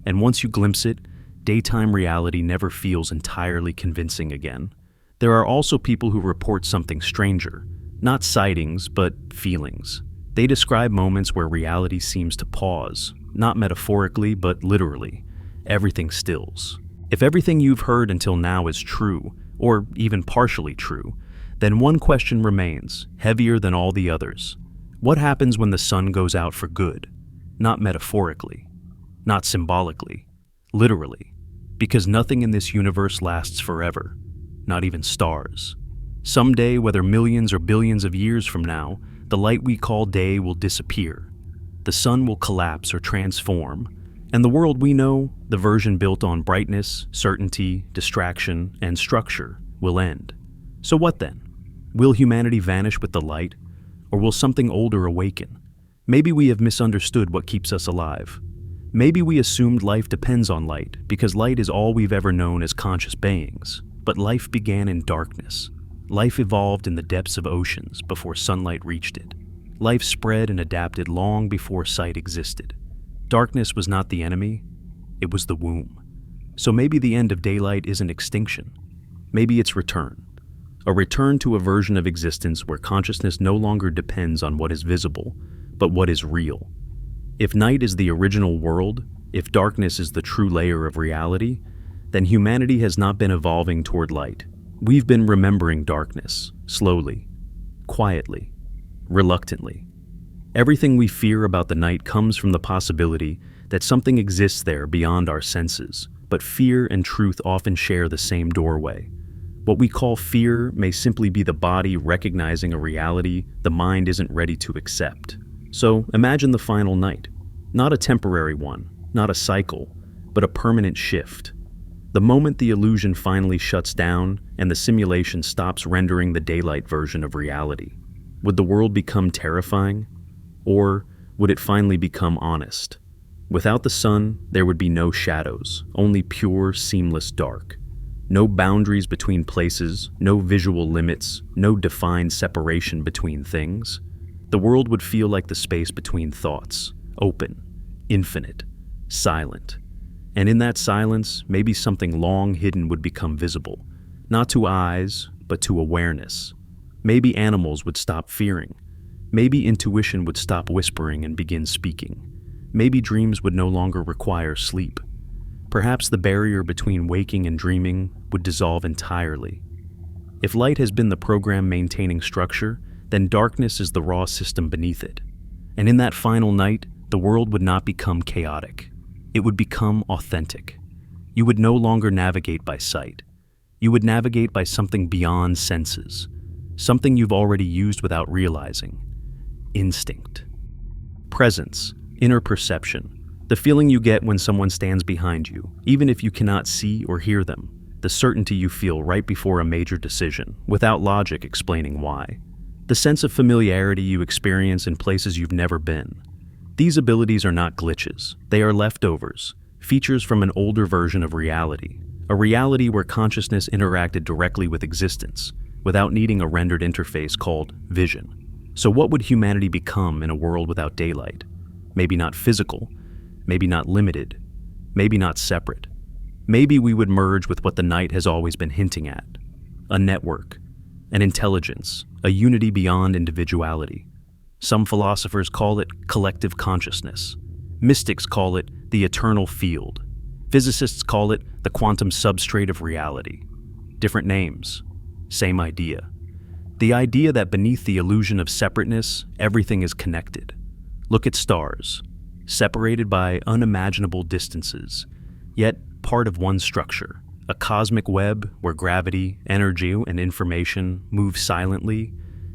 And once you glimpse it, daytime reality never feels entirely convincing again. There are also people who report something stranger, not sightings, but feelings. They describe moments where reality seems to pause, not metaphorically, but literally. Everything stills. If everything you've heard until now is true, or even partially true, then one question remains, heavier than all the others. What happens when the sun goes out for good? Not metaphorically, not symbolically, literally. Because nothing in this universe lasts forever, not even stars. Someday, whether millions or billions of years from now, the light we call day will disappear. The sun will collapse or transform, and the world we know, the version built on brightness, certainty, distraction, and structure, will end. So what then? Will humanity vanish with the light, or will something older awaken? Maybe we have misunderstood what keeps us alive. Maybe we assumed life depends on light because light is all we've ever known as conscious beings, but life began in darkness. Life evolved in the depths of oceans before sunlight reached it. Life spread and adapted long before sight existed. Darkness was not the enemy, it was the womb. So maybe the end of daylight isn't extinction. Maybe it's return. A return to a version of existence where consciousness no longer depends on what is visible, but what is real. If night is the original world, if darkness is the true layer of reality, then humanity has not been evolving toward light. We've been remembering darkness, slowly, quietly, reluctantly. Everything we fear about the night comes from the possibility that something exists there beyond our senses, but fear and truth often share the same doorway. What we call fear may simply be the body recognizing a reality the mind isn't ready to accept. So imagine the final night. Not a temporary one, not a cycle, but a permanent shift. The moment the illusion finally shuts down and the simulation stops rendering the daylight version of reality, would the world become terrifying? Or would it finally become honest? Without the sun, there would be no shadows, only pure, seamless dark. No boundaries between places, no visual limits, no defined separation between things. The world would feel like the space between thoughts, open, infinite, silent. And in that silence, maybe something long hidden would become visible, not to eyes, but to awareness. Maybe animals would stop fearing. Maybe intuition would stop whispering and begin speaking. Maybe dreams would no longer require sleep. Perhaps the barrier between waking and dreaming would dissolve entirely. If light has been the program maintaining structure, then darkness is the raw system beneath it. And in that final night, the world would not become chaotic. It would become authentic. You would no longer navigate by sight. You would navigate by something beyond senses, something you've already used without realizing. Instinct. Presence, inner perception, the feeling you get when someone stands behind you, even if you cannot see or hear them, the certainty you feel right before a major decision, without logic explaining why. The sense of familiarity you experience in places you've never been. These abilities are not glitches, they are leftovers, features from an older version of reality, a reality where consciousness interacted directly with existence, without needing a rendered interface called vision. So what would humanity become in a world without daylight? Maybe not physical, maybe not limited, maybe not separate. Maybe we would merge with what the night has always been hinting at. A network, an intelligence, a unity beyond individuality. Some philosophers call it collective consciousness. Mystics call it the eternal field. Physicists call it the quantum substrate of reality. Different names, same idea. The idea that beneath the illusion of separateness, everything is connected. Look at stars, separated by unimaginable distances, yet part of one structure, a cosmic web where gravity, energy, and information move silently,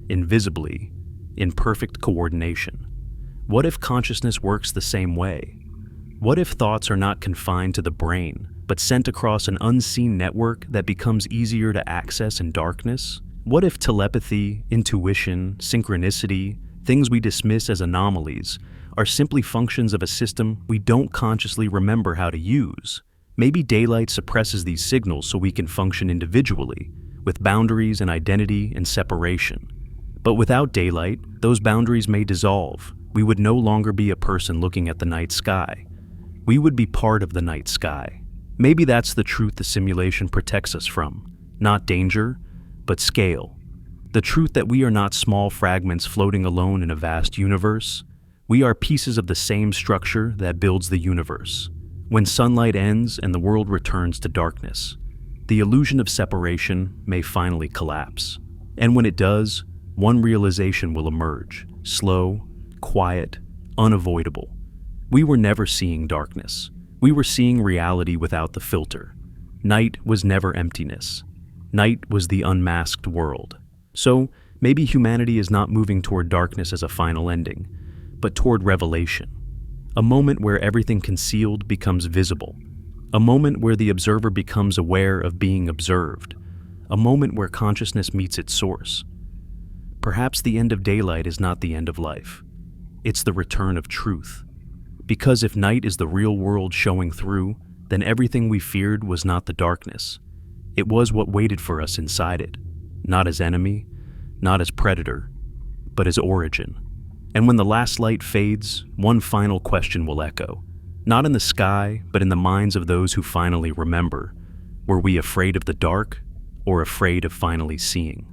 invisibly, in perfect coordination. What if consciousness works the same way? What if thoughts are not confined to the brain, but sent across an unseen network that becomes easier to access in darkness? What if telepathy, intuition, synchronicity, things we dismiss as anomalies, are simply functions of a system we don't consciously remember how to use? Maybe daylight suppresses these signals so we can function individually, with boundaries and identity and separation. But without daylight, those boundaries may dissolve. We would no longer be a person looking at the night sky. We would be part of the night sky. Maybe that's the truth the simulation protects us from. Not danger, but scale. The truth that we are not small fragments floating alone in a vast universe. We are pieces of the same structure that builds the universe. When sunlight ends and the world returns to darkness, the illusion of separation may finally collapse. And when it does, one realization will emerge, slow, quiet, unavoidable. We were never seeing darkness. We were seeing reality without the filter. Night was never emptiness. Night was the unmasked world. So maybe humanity is not moving toward darkness as a final ending, but toward revelation. A moment where everything concealed becomes visible. A moment where the observer becomes aware of being observed. A moment where consciousness meets its source. Perhaps the end of daylight is not the end of life. It's the return of truth. Because if night is the real world showing through, then everything we feared was not the darkness. It was what waited for us inside it. not as enemy, not as predator, but as origin. And when the last light fades, one final question will echo, not in the sky, but in the minds of those who finally remember. Were we afraid of the dark, or afraid of finally seeing?